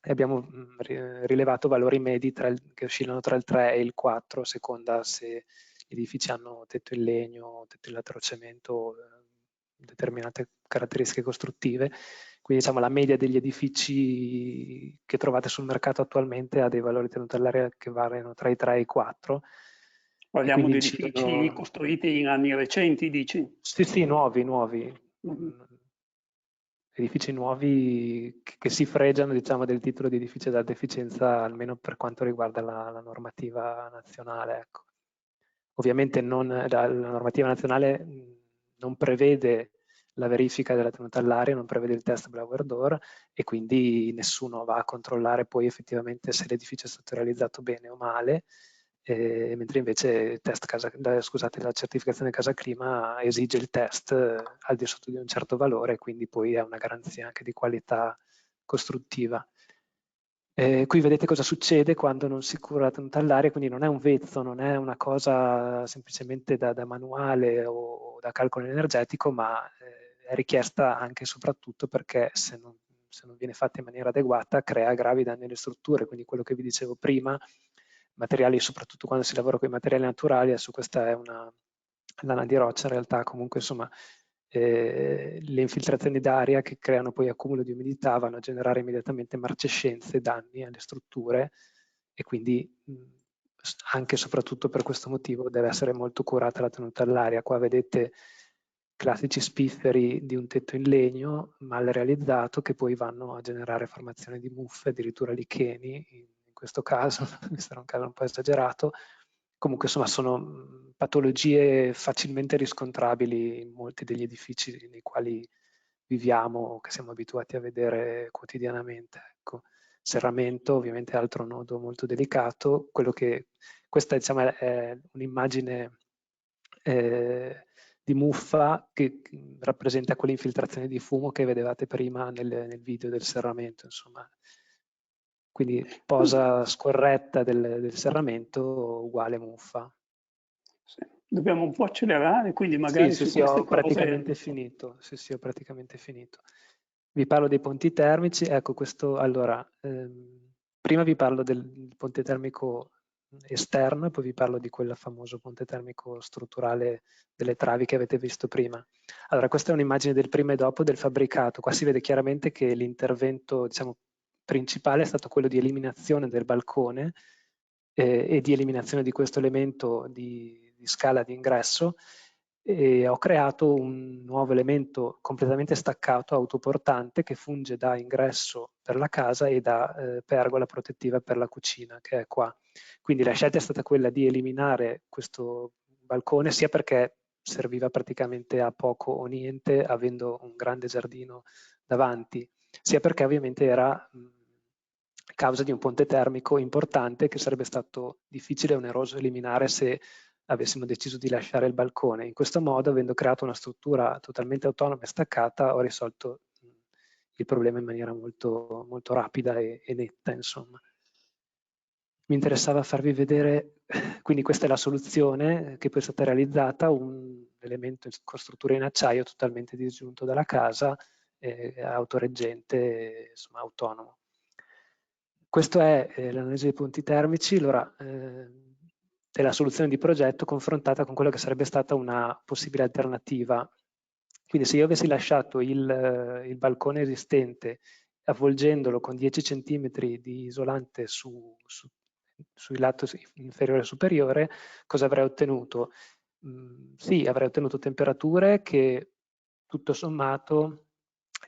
e abbiamo rilevato valori medi che oscillano tra il 3 e il 4, a seconda se gli edifici hanno tetto in legno, tetto in laterocemento, determinate caratteristiche costruttive. Quindi diciamo la media degli edifici che trovate sul mercato attualmente ha dei valori tenuti all'area che variano tra i 3 e i 4. Parliamo di edifici costruiti in anni recenti, dici? Sì, nuovi. Edifici nuovi che si fregiano, diciamo, del titolo di edificio ad alta efficienza, almeno per quanto riguarda la normativa nazionale, ecco. Ovviamente la normativa nazionale non prevede la verifica della tenuta all'aria, non prevede il test blower door, e quindi nessuno va a controllare poi effettivamente se l'edificio è stato realizzato bene o male, mentre invece la certificazione Casa Clima esige il test al di sotto di un certo valore, quindi poi è una garanzia anche di qualità costruttiva. Qui vedete cosa succede quando non si cura la tenuta all'aria, quindi non è un vezzo, non è una cosa semplicemente da manuale o da calcolo energetico, ma è richiesta anche e soprattutto perché se non viene fatta in maniera adeguata crea gravi danni alle strutture. Quindi quello che vi dicevo prima, materiali, soprattutto quando si lavora con i materiali naturali, adesso questa è una lana di roccia in realtà, comunque insomma le infiltrazioni d'aria che creano poi accumulo di umidità vanno a generare immediatamente marcescenze e danni alle strutture, e quindi anche e soprattutto per questo motivo deve essere molto curata la tenuta all'aria. Qua vedete classici spifferi di un tetto in legno mal realizzato che poi vanno a generare formazione di muffe, addirittura licheni in questo caso, questo era un caso un po' esagerato. Comunque insomma sono patologie facilmente riscontrabili in molti degli edifici nei quali viviamo, che siamo abituati a vedere quotidianamente. Ecco. Serramento ovviamente è altro nodo molto delicato. Questa diciamo, è un'immagine di muffa che rappresenta quell'infiltrazione di fumo che vedevate prima nel video del serramento, insomma. Quindi posa scorretta del serramento uguale muffa. Sì. Dobbiamo un po' accelerare, quindi magari su Sì, queste ho cose... praticamente finito. Sì, ho praticamente finito. Vi parlo dei ponti termici. Ecco, questo, allora, prima vi parlo del ponte termico esterno e poi vi parlo di quel famoso ponte termico strutturale delle travi che avete visto prima. Allora, questa è un'immagine del prima e dopo del fabbricato. Qua si vede chiaramente che l'intervento, diciamo, principale è stato quello di eliminazione del balcone e di eliminazione di questo elemento di scala di ingresso, e ho creato un nuovo elemento completamente staccato, autoportante, che funge da ingresso per la casa e da pergola protettiva per la cucina, che è qua. Quindi la scelta è stata quella di eliminare questo balcone, sia perché serviva praticamente a poco o niente, avendo un grande giardino davanti, sia perché ovviamente era causa di un ponte termico importante che sarebbe stato difficile e oneroso eliminare se avessimo deciso di lasciare il balcone. In questo modo, avendo creato una struttura totalmente autonoma e staccata, ho risolto il problema in maniera molto, molto rapida e netta, insomma. Mi interessava farvi vedere, quindi questa è la soluzione che poi è stata realizzata, un elemento con struttura in acciaio totalmente disgiunto dalla casa, autoreggente, insomma autonomo. Questa è l'analisi dei punti termici. Allora, è la soluzione di progetto confrontata con quella che sarebbe stata una possibile alternativa. Quindi se io avessi lasciato il balcone esistente avvolgendolo con 10 cm di isolante sul lato inferiore e superiore, cosa avrei ottenuto? Sì, avrei ottenuto temperature che tutto sommato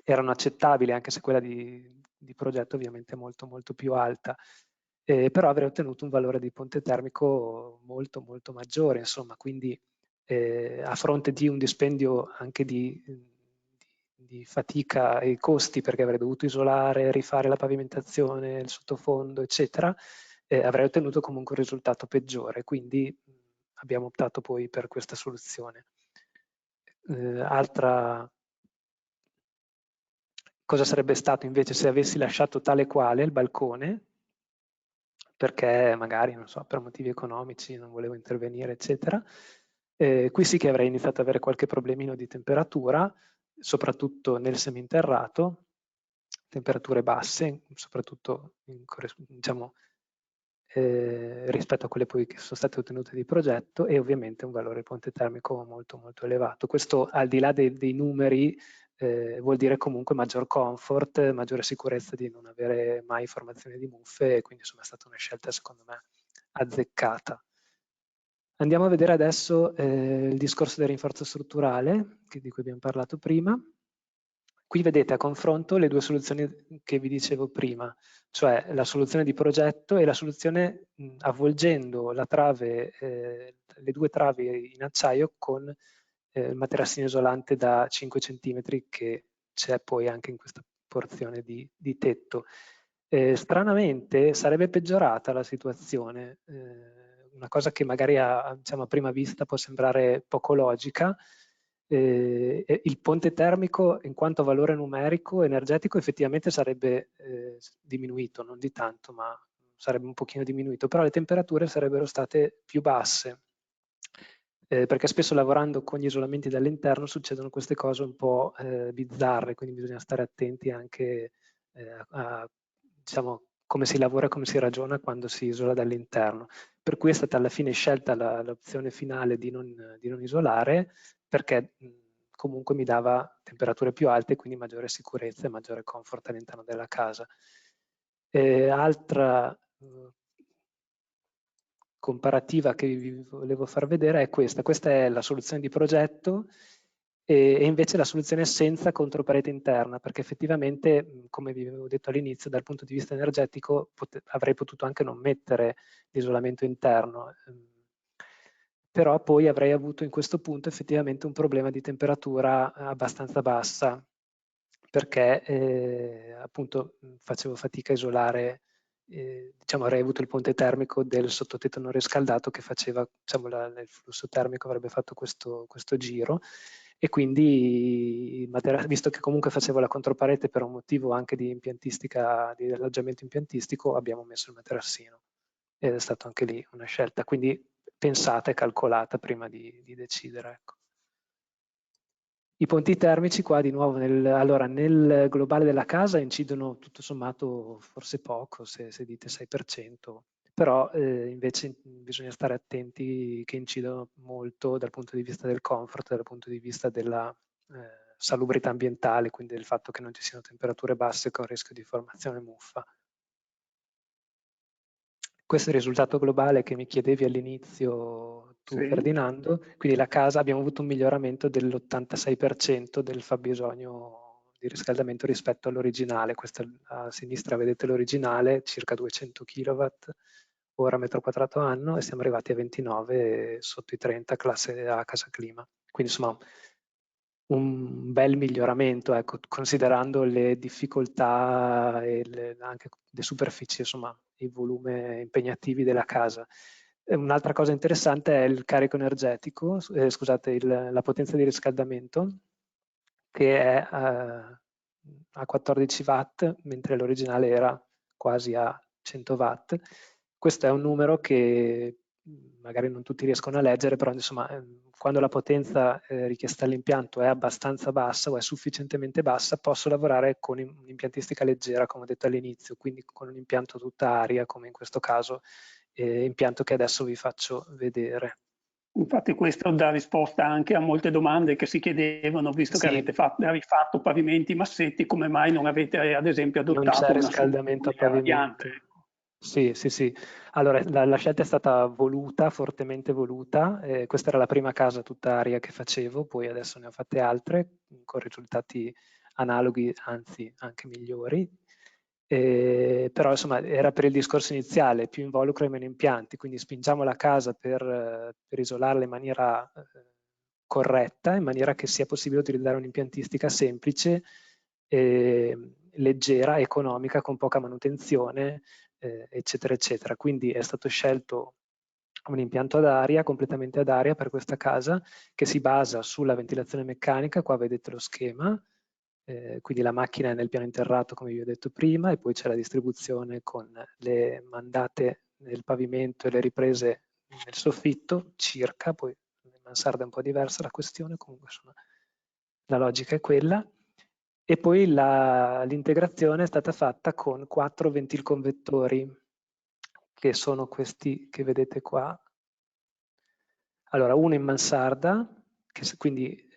erano accettabili, anche se quella di progetto ovviamente è molto molto più alta, però avrei ottenuto un valore di ponte termico molto molto maggiore, insomma, quindi a fronte di un dispendio anche di fatica e costi, perché avrei dovuto isolare, rifare la pavimentazione, il sottofondo, eccetera, avrei ottenuto comunque un risultato peggiore, quindi abbiamo optato poi per questa soluzione. Altra cosa sarebbe stato invece se avessi lasciato tale quale il balcone, perché magari, non so, per motivi economici non volevo intervenire, eccetera. Qui sì che avrei iniziato ad avere qualche problemino di temperatura, soprattutto nel seminterrato, temperature basse, soprattutto diciamo, rispetto a quelle poi che sono state ottenute di progetto, e ovviamente un valore ponte termico molto molto elevato. Questo, al di là dei numeri, vuol dire comunque maggior comfort, maggiore sicurezza di non avere mai formazione di muffe, e quindi insomma è stata una scelta secondo me azzeccata. Andiamo a vedere adesso il discorso del rinforzo strutturale, di cui abbiamo parlato prima. Qui vedete a confronto le due soluzioni che vi dicevo prima, cioè la soluzione di progetto e la soluzione avvolgendo la trave, le due travi in acciaio con il materassino isolante da 5 cm che c'è poi anche in questa porzione di tetto. Stranamente sarebbe peggiorata la situazione, una cosa che magari diciamo, a prima vista può sembrare poco logica. Il ponte termico in quanto valore numerico energetico effettivamente sarebbe diminuito, non di tanto, ma sarebbe un pochino diminuito, però le temperature sarebbero state più basse, perché spesso lavorando con gli isolamenti dall'interno succedono queste cose un po' bizzarre, quindi bisogna stare attenti anche a diciamo, come si lavora e come si ragiona quando si isola dall'interno. Per cui è stata alla fine scelta l'opzione finale di non isolare, perché comunque mi dava temperature più alte e quindi maggiore sicurezza e maggiore comfort all'interno della casa. Altra comparativa che vi volevo far vedere è questa. Questa è la soluzione di progetto e invece la soluzione senza controparete interna, perché effettivamente, come vi avevo detto all'inizio, dal punto di vista energetico avrei potuto anche non mettere l'isolamento interno, però poi avrei avuto in questo punto effettivamente un problema di temperatura abbastanza bassa, perché appunto facevo fatica a isolare, diciamo avrei avuto il ponte termico del sottotetto non riscaldato che faceva, diciamo il flusso termico avrebbe fatto questo giro, e quindi visto che comunque facevo la controparete per un motivo anche di impiantistica, di alloggiamento impiantistico, abbiamo messo il materassino ed è stata anche lì una scelta, quindi pensata e calcolata prima di decidere. Ecco. I ponti termici qua di nuovo nel globale della casa incidono tutto sommato forse poco, se dite 6%, però invece bisogna stare attenti che incidono molto dal punto di vista del comfort, dal punto di vista della salubrità ambientale, quindi del fatto che non ci siano temperature basse con rischio di formazione muffa. Questo è il risultato globale che mi chiedevi all'inizio tu, sì. Ferdinando, quindi la casa abbiamo avuto un miglioramento dell'86% del fabbisogno di riscaldamento rispetto all'originale. Questa a sinistra vedete l'originale, circa 200 kW ora metro quadrato anno, e siamo arrivati a 29 sotto i 30 classe A casa clima. Quindi insomma un bel miglioramento, ecco, considerando le difficoltà e anche le superfici, insomma, il volume impegnativi della casa. Un'altra cosa interessante è il carico energetico, scusate, la potenza di riscaldamento, che è a 14 watt, mentre l'originale era quasi a 100 watt. Questo è un numero che magari non tutti riescono a leggere, però insomma quando la potenza richiesta all'impianto è abbastanza bassa o è sufficientemente bassa, posso lavorare con un'impiantistica leggera, come ho detto all'inizio, quindi con un impianto tutta aria, come in questo caso, impianto che adesso vi faccio vedere. Infatti questo dà risposta anche a molte domande che si chiedevano, visto che avete rifatto pavimenti massetti, come mai non avete ad esempio adottato non c'è riscaldamento a pavimento. Sì, sì, sì. Allora, la scelta è stata voluta, fortemente voluta. Questa era la prima casa tutta aria che facevo, poi adesso ne ho fatte altre con risultati analoghi, anzi anche migliori. Però insomma era per il discorso iniziale, più involucro e meno impianti, quindi spingiamo la casa per isolarla in maniera corretta, in maniera che sia possibile utilizzare un'impiantistica semplice, leggera, economica, con poca manutenzione, eccetera, eccetera. Quindi è stato scelto un impianto ad aria, completamente ad aria per questa casa, che si basa sulla ventilazione meccanica. Qua vedete lo schema, quindi la macchina è nel piano interrato come vi ho detto prima, e poi c'è la distribuzione con le mandate nel pavimento e le riprese nel soffitto, circa, poi in mansarda è un po' diversa la questione, comunque insomma la logica è quella. E poi l'integrazione è stata fatta con 4 ventilconvettori che sono questi che vedete qua. Allora, uno in mansarda, che quindi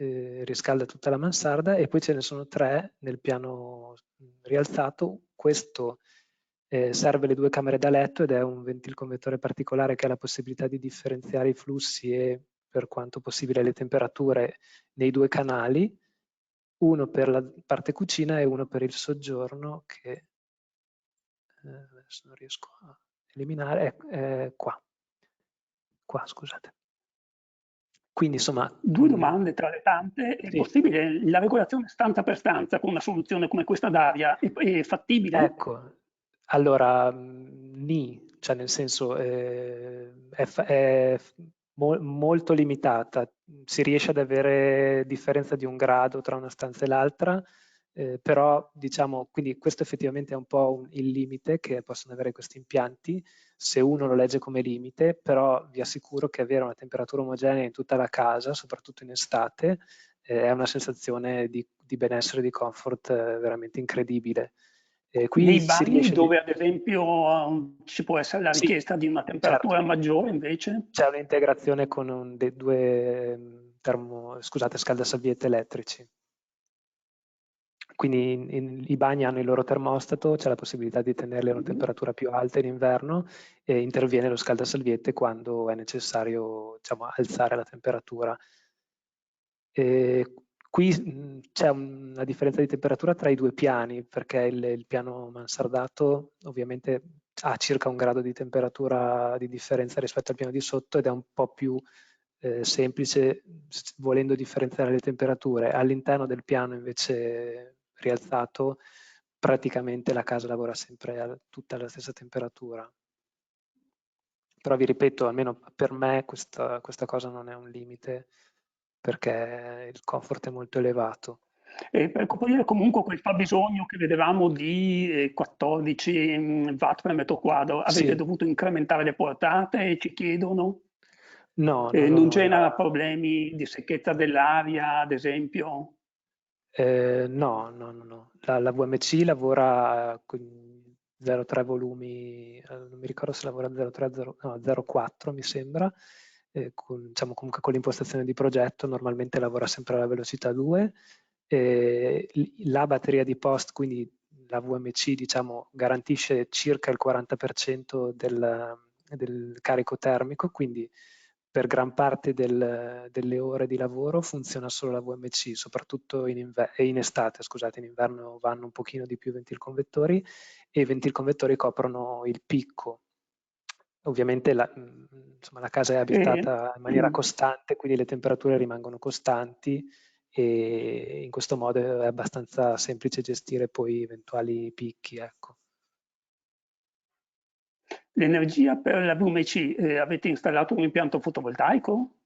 riscalda tutta la mansarda, e poi ce ne sono 3 nel piano rialzato. Questo serve le 2 camere da letto ed è un ventilconvettore particolare che ha la possibilità di differenziare i flussi e per quanto possibile le temperature nei 2 canali, uno per la parte cucina e uno per il soggiorno, che adesso non riesco a eliminare, è qua, scusate. Quindi insomma... 2 domande tra le tante: è Sì. possibile la regolazione stanza per stanza con una soluzione come questa d'aria? È fattibile? Ecco, allora, cioè nel senso è molto limitata, si riesce ad avere differenza di 1 grado tra una stanza e l'altra, però diciamo, quindi questo effettivamente è un po' il limite che possono avere questi impianti, se uno lo legge come limite, però vi assicuro che avere una temperatura omogenea in tutta la casa, soprattutto in estate, è una sensazione di benessere e di comfort veramente incredibile. Qui Nei si bagni riesce dove ad esempio ci può essere la sì, richiesta di una certo, temperatura maggiore invece? c'è un'integrazione con dei 2 scaldasalviette elettrici. Quindi i bagni hanno il loro termostato, c'è la possibilità di tenerli a una temperatura più alta in inverno e interviene lo scaldasalviette quando è necessario, diciamo, alzare la temperatura. Qui c'è una differenza di temperatura tra i 2 piani, perché il piano mansardato ovviamente ha circa 1 grado di temperatura di differenza rispetto al piano di sotto ed è un po' più semplice volendo differenziare le temperature. All'interno del piano invece rialzato praticamente la casa lavora sempre a tutta la stessa temperatura. Però vi ripeto, almeno per me questa cosa non è un limite, perché il comfort è molto elevato. Per coprire comunque quel fabbisogno che vedevamo di 14 watt per metro quadro, avete Sì, dovuto incrementare le portate e ci chiedono? no, no, no, Non no, genera problemi di secchezza dell'aria, ad esempio? no, no, no, no. La VMC lavora con 0,3 volumi, non mi ricordo se lavora 0,3, no, 0,4 mi sembra, diciamo comunque con l'impostazione di progetto normalmente lavora sempre alla velocità 2. La batteria di post, quindi la VMC, diciamo, garantisce circa il 40% del carico termico, quindi per gran parte delle ore di lavoro funziona solo la VMC, soprattutto in estate, scusate, in inverno vanno un pochino di più i ventilconvettori e i ventilconvettori coprono il picco. Ovviamente insomma, la casa è E, abitata in maniera costante, quindi le temperature rimangono costanti e in questo modo è abbastanza semplice gestire poi eventuali picchi, ecco. L'energia per la VMC, avete installato un impianto fotovoltaico?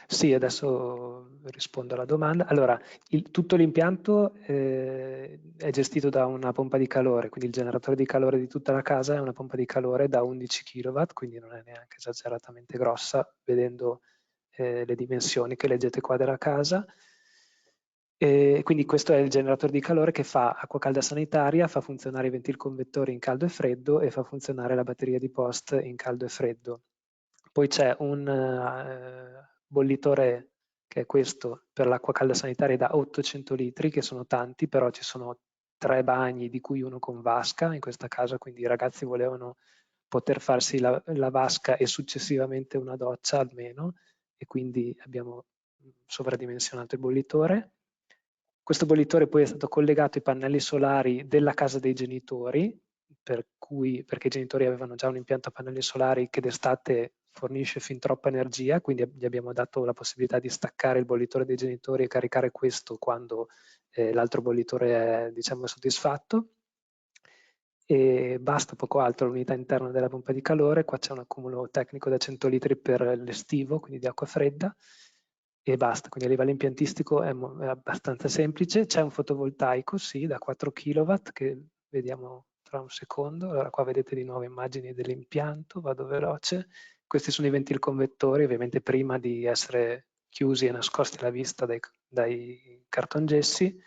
Sì, adesso rispondo alla domanda. Allora, tutto l'impianto è gestito da una pompa di calore, quindi il generatore di calore di tutta la casa è una pompa di calore da 11 kW, quindi non è neanche esageratamente grossa, vedendo le dimensioni che leggete qua della casa. Quindi questo è il generatore di calore che fa acqua calda sanitaria, fa funzionare i ventilconvettori in caldo e freddo e fa funzionare la batteria di post in caldo e freddo. Poi c'è un bollitore che è questo per l'acqua calda sanitaria da 800 litri, che sono tanti, però ci sono 3 bagni di cui uno con vasca in questa casa, quindi i ragazzi volevano poter farsi la vasca e successivamente una doccia almeno, e quindi abbiamo sovradimensionato il bollitore. Questo bollitore poi è stato collegato ai pannelli solari della casa dei genitori, perché i genitori avevano già un impianto a pannelli solari che d'estate fornisce fin troppa energia, quindi gli abbiamo dato la possibilità di staccare il bollitore dei genitori e caricare questo quando l'altro bollitore è, diciamo, soddisfatto. E basta, poco altro, l'unità interna della pompa di calore. Qua c'è un accumulo tecnico da 100 litri per l'estivo, quindi di acqua fredda, e basta. Quindi a livello impiantistico è abbastanza semplice. C'è un fotovoltaico, sì, da 4 kW che vediamo tra un secondo. Allora qua vedete di nuovo immagini dell'impianto, vado veloce. Questi sono i ventilconvettori, ovviamente prima di essere chiusi e nascosti alla vista dai cartongessi.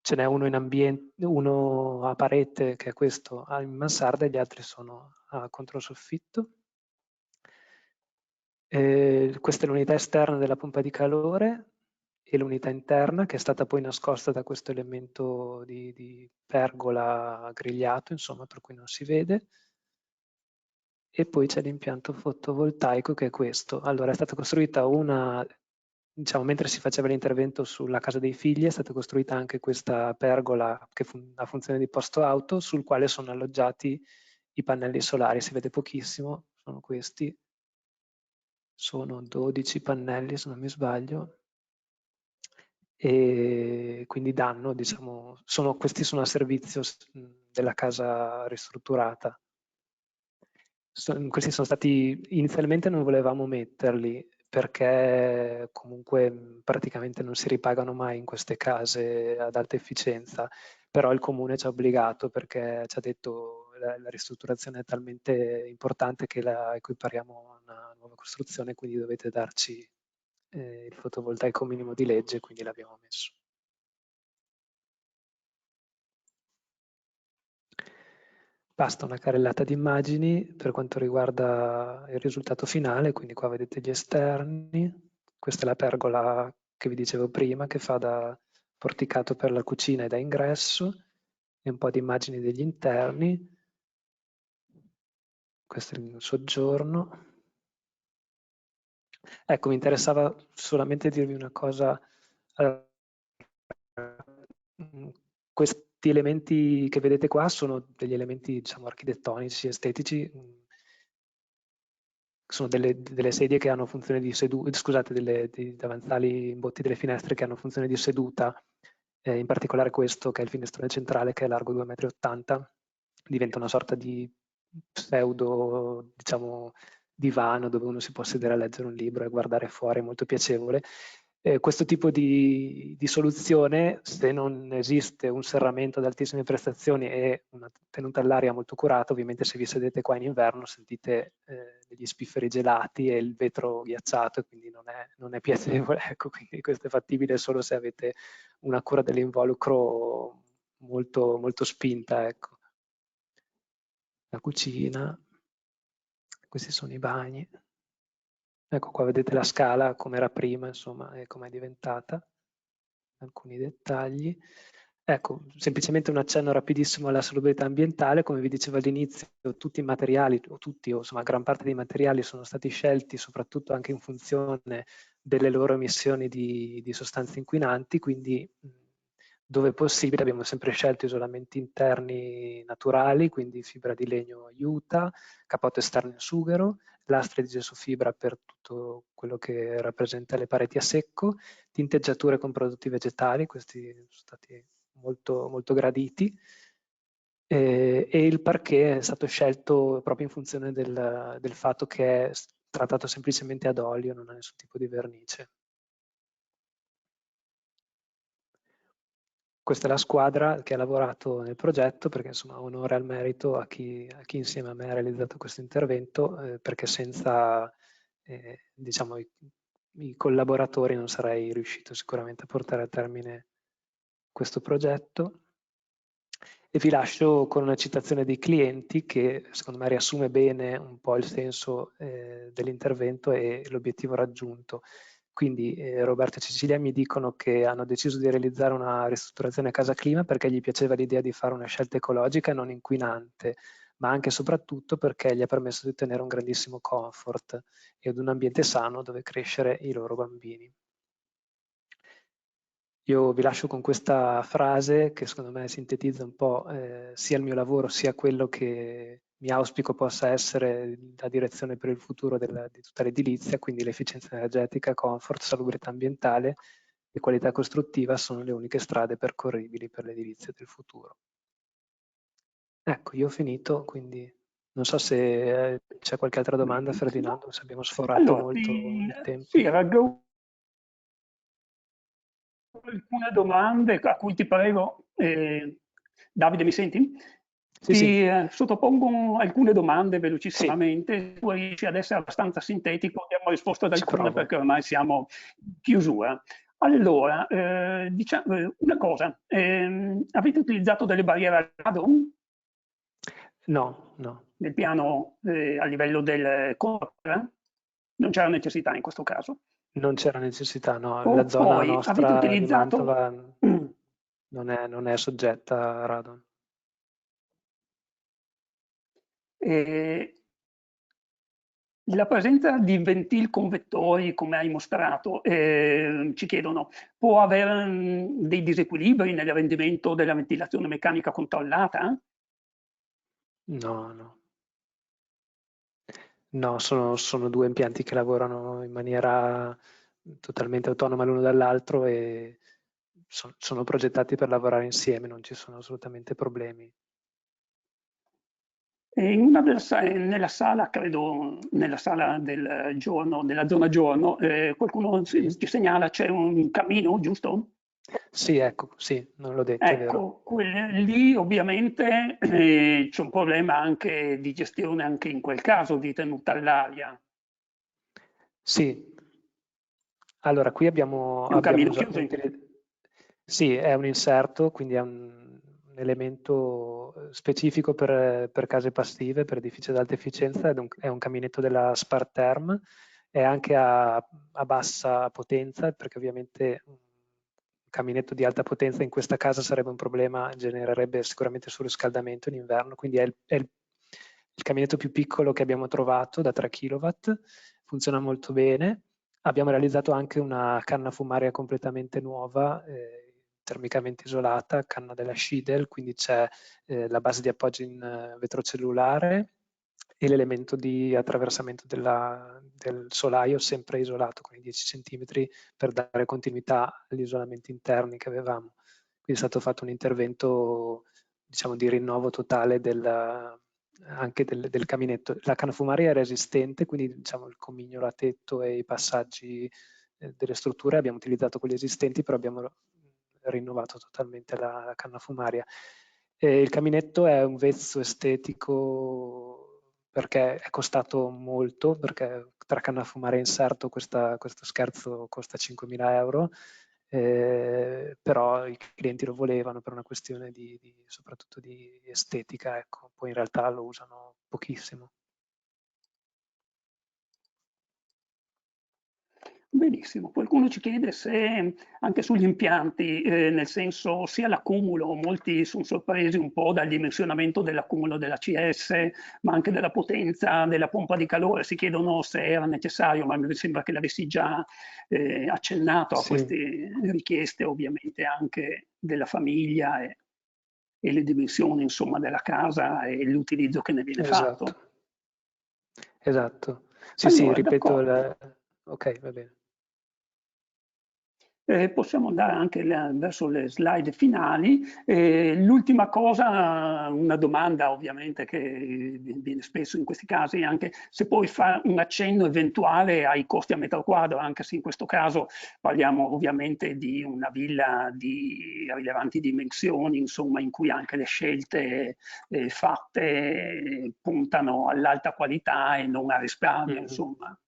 ce n'è uno in ambiente, uno a parete che è questo in mansarda e gli altri sono a controsoffitto. Questa è l'unità esterna della pompa di calore e l'unità interna che è stata poi nascosta da questo elemento di pergola grigliato, insomma, per cui non si vede. E poi c'è l'impianto fotovoltaico che è questo. Allora è stata costruita una, diciamo, mentre si faceva l'intervento sulla casa dei figli, è stata costruita anche questa pergola che ha funzione di posto auto, sul quale sono alloggiati i pannelli solari. Si vede pochissimo, sono questi. Sono 12 pannelli se non mi sbaglio, e quindi danno, diciamo, questi sono a servizio della casa ristrutturata. Questi sono stati, inizialmente non volevamo metterli perché comunque praticamente non si ripagano mai in queste case ad alta efficienza, però il comune ci ha obbligato perché ci ha detto la ristrutturazione è talmente importante che la equipariamo a una nuova costruzione, quindi dovete darci il fotovoltaico minimo di legge, quindi l'abbiamo messo. Basta una carrellata di immagini per quanto riguarda il risultato finale, quindi qua vedete gli esterni, questa è la pergola che vi dicevo prima che fa da porticato per la cucina e da ingresso, e un po' di immagini degli interni, questo è il soggiorno. Ecco, mi interessava solamente dirvi una cosa. Questi elementi che vedete qua sono degli elementi, diciamo, architettonici, estetici. Sono delle sedie che hanno funzione di seduta, scusate, dei davanzali imbotti delle finestre che hanno funzione di seduta, in particolare questo che è il finestrone centrale che è largo 2,80 m, diventa una sorta di pseudo, diciamo, divano dove uno si può sedere a leggere un libro e guardare fuori, è molto piacevole. Questo tipo di soluzione, se non esiste un serramento ad altissime prestazioni e una tenuta all'aria molto curata, ovviamente se vi sedete qua in inverno sentite degli spifferi gelati e il vetro ghiacciato e quindi non è piacevole, ecco, quindi questo è fattibile solo se avete una cura dell'involucro molto, molto spinta, ecco. La cucina, questi sono i bagni. Ecco qua vedete la scala come era prima, insomma, e come è diventata. Alcuni dettagli. Ecco, semplicemente un accenno rapidissimo alla salubrità ambientale. Come vi dicevo all'inizio, tutti i materiali, o tutti, o insomma gran parte dei materiali sono stati scelti soprattutto anche in funzione delle loro emissioni di sostanze inquinanti, quindi dove possibile abbiamo sempre scelto isolamenti interni naturali, quindi fibra di legno aiuta, cappotto esterno in sughero, lastre di gesofibra per tutto quello che rappresenta le pareti a secco, tinteggiature con prodotti vegetali, questi sono stati molto, molto graditi, e il parquet è stato scelto proprio in funzione del fatto che è trattato semplicemente ad olio, non ha nessun tipo di vernice. Questa è la squadra che ha lavorato nel progetto, perché insomma onore al merito a chi insieme a me ha realizzato questo intervento, perché senza diciamo, i collaboratori non sarei riuscito sicuramente a portare a termine questo progetto. E vi lascio con una citazione dei clienti che secondo me riassume bene un po' il senso dell'intervento e l'obiettivo raggiunto. Quindi Roberto e Cecilia mi dicono che hanno deciso di realizzare una ristrutturazione a casa clima perché gli piaceva l'idea di fare una scelta ecologica e non inquinante, ma anche e soprattutto perché gli ha permesso di ottenere un grandissimo comfort e ad un ambiente sano dove crescere i loro bambini. Io vi lascio con questa frase che secondo me sintetizza un po' sia il mio lavoro sia quello che mi auspico possa essere la direzione per il futuro di tutta l'edilizia, quindi l'efficienza energetica, comfort, salubrità ambientale e qualità costruttiva sono le uniche strade percorribili per l'edilizia del futuro. Ecco, io ho finito, quindi non so se c'è qualche altra domanda, Benissimo. Ferdinando, se abbiamo sforato Allora, molto il tempo. sì, raggiungo alcune domande a cui ti prego. Davide, mi senti? Sì, sì, Ti sottopongo alcune domande sì, velocissimamente, tu riesci ad essere abbastanza sintetico, abbiamo risposto ad ci alcune provo. perché ormai siamo in chiusura. Allora, diciamo, una cosa, avete utilizzato delle barriere al radon No, no, nel piano a livello del core? Non c'era necessità in questo caso. non c'era necessità, no. La O zona poi avete nostra di utilizzato Mantova non è soggetta a radon. eh, la presenza di ventil convettori, come hai mostrato, ci chiedono, può avere dei disequilibri nel rendimento della ventilazione meccanica controllata? No, no. No, sono due impianti che lavorano in maniera totalmente autonoma l'uno dall'altro e sono progettati per lavorare insieme, non ci sono assolutamente problemi. E nella sala, credo, nella sala del giorno, della zona giorno, qualcuno Sì, ci segnala c'è un camino, giusto? sì, ecco, sì, non l'ho detto, è vero. Ecco, lì ovviamente c'è un problema anche di gestione anche in quel caso, di tenuta all'aria. Sì, allora qui È un abbiamo camino chiuso. sì, è un inserto, quindi è un elemento specifico per case passive, per edifici ad alta efficienza, è un caminetto della Sparterm, è anche a bassa potenza, perché ovviamente un caminetto di alta potenza in questa casa sarebbe un problema, genererebbe sicuramente surriscaldamento in inverno, quindi è il caminetto più piccolo che abbiamo trovato da 3 kW, funziona molto bene. Abbiamo realizzato anche una canna fumaria completamente nuova, termicamente isolata, canna della Schiedel, quindi c'è la base di appoggio in vetro cellulare e l'elemento di attraversamento del solaio sempre isolato con i 10 cm per dare continuità agli isolamenti interni che avevamo. Quindi è stato fatto un intervento, diciamo, di rinnovo totale anche del caminetto. La canna fumaria è resistente, quindi diciamo il comignolo a tetto e i passaggi delle strutture abbiamo utilizzato quelli esistenti, però abbiamo rinnovato totalmente la canna fumaria. Il caminetto è un vezzo estetico perché è costato molto, perché tra canna fumaria e inserto questo scherzo costa 5.000 euro, però i clienti lo volevano per una questione soprattutto di estetica, ecco. Poi in realtà lo usano pochissimo. Benissimo, qualcuno ci chiede se anche sugli impianti, nel senso sia l'accumulo, molti sono sorpresi un po' dal dimensionamento dell'accumulo dell'ACS, ma anche della potenza della pompa di calore, si chiedono se era necessario, ma mi sembra che l'avessi già accennato a Sì, queste richieste ovviamente anche della famiglia e le dimensioni insomma della casa e l'utilizzo che ne viene esatto, fatto. esatto. Sì, sì, Allora, ripeto, d'accordo. ok, va bene. Possiamo andare anche verso le slide finali. L'ultima cosa, una domanda ovviamente che viene spesso in questi casi, anche se puoi fare un accenno eventuale ai costi a metro quadro, anche se in questo caso parliamo ovviamente di una villa di rilevanti dimensioni, insomma, in cui anche le scelte fatte puntano all'alta qualità e non al risparmio, Mhm. insomma.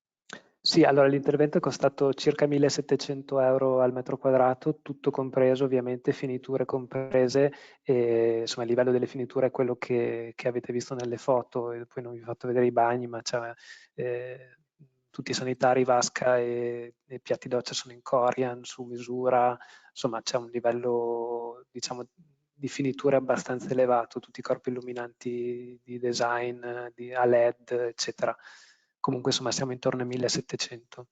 Sì, allora l'intervento è costato circa 1.700 euro al metro quadrato, tutto compreso, ovviamente, finiture comprese, e insomma il livello delle finiture è quello che avete visto nelle foto, e poi non vi ho fatto vedere i bagni, ma c'è, tutti i sanitari, vasca e piatti doccia sono in Corian, su misura, insomma c'è un livello, diciamo, di finiture abbastanza elevato, tutti i corpi illuminanti di design, a LED, eccetera. Comunque insomma siamo intorno ai 1.700.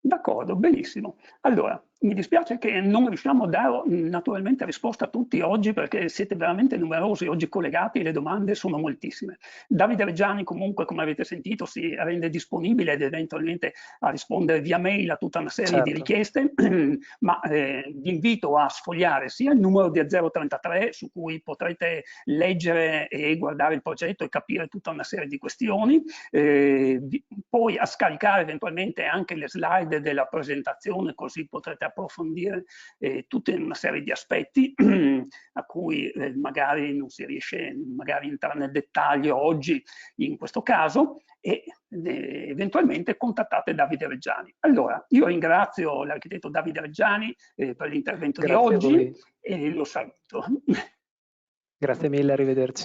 D'accordo, benissimo. Allora, mi dispiace che non riusciamo a dare naturalmente risposta a tutti oggi perché siete veramente numerosi oggi collegati e le domande sono moltissime. Davide Reggiani comunque, come avete sentito, si rende disponibile ed eventualmente a rispondere via mail a tutta una serie di Certo. richieste, ma vi invito a sfogliare sia il numero di A033 su cui potrete leggere e guardare il progetto e capire tutta una serie di questioni, poi a scaricare eventualmente anche le slide della presentazione, così potrete approfondire tutta una serie di aspetti a cui magari non si riesce magari a entrare nel dettaglio oggi in questo caso, e eventualmente contattate Davide Reggiani. Allora, io ringrazio l'architetto Davide Reggiani per l'intervento di Grazie a oggi voi. e lo saluto. Grazie mille, arrivederci.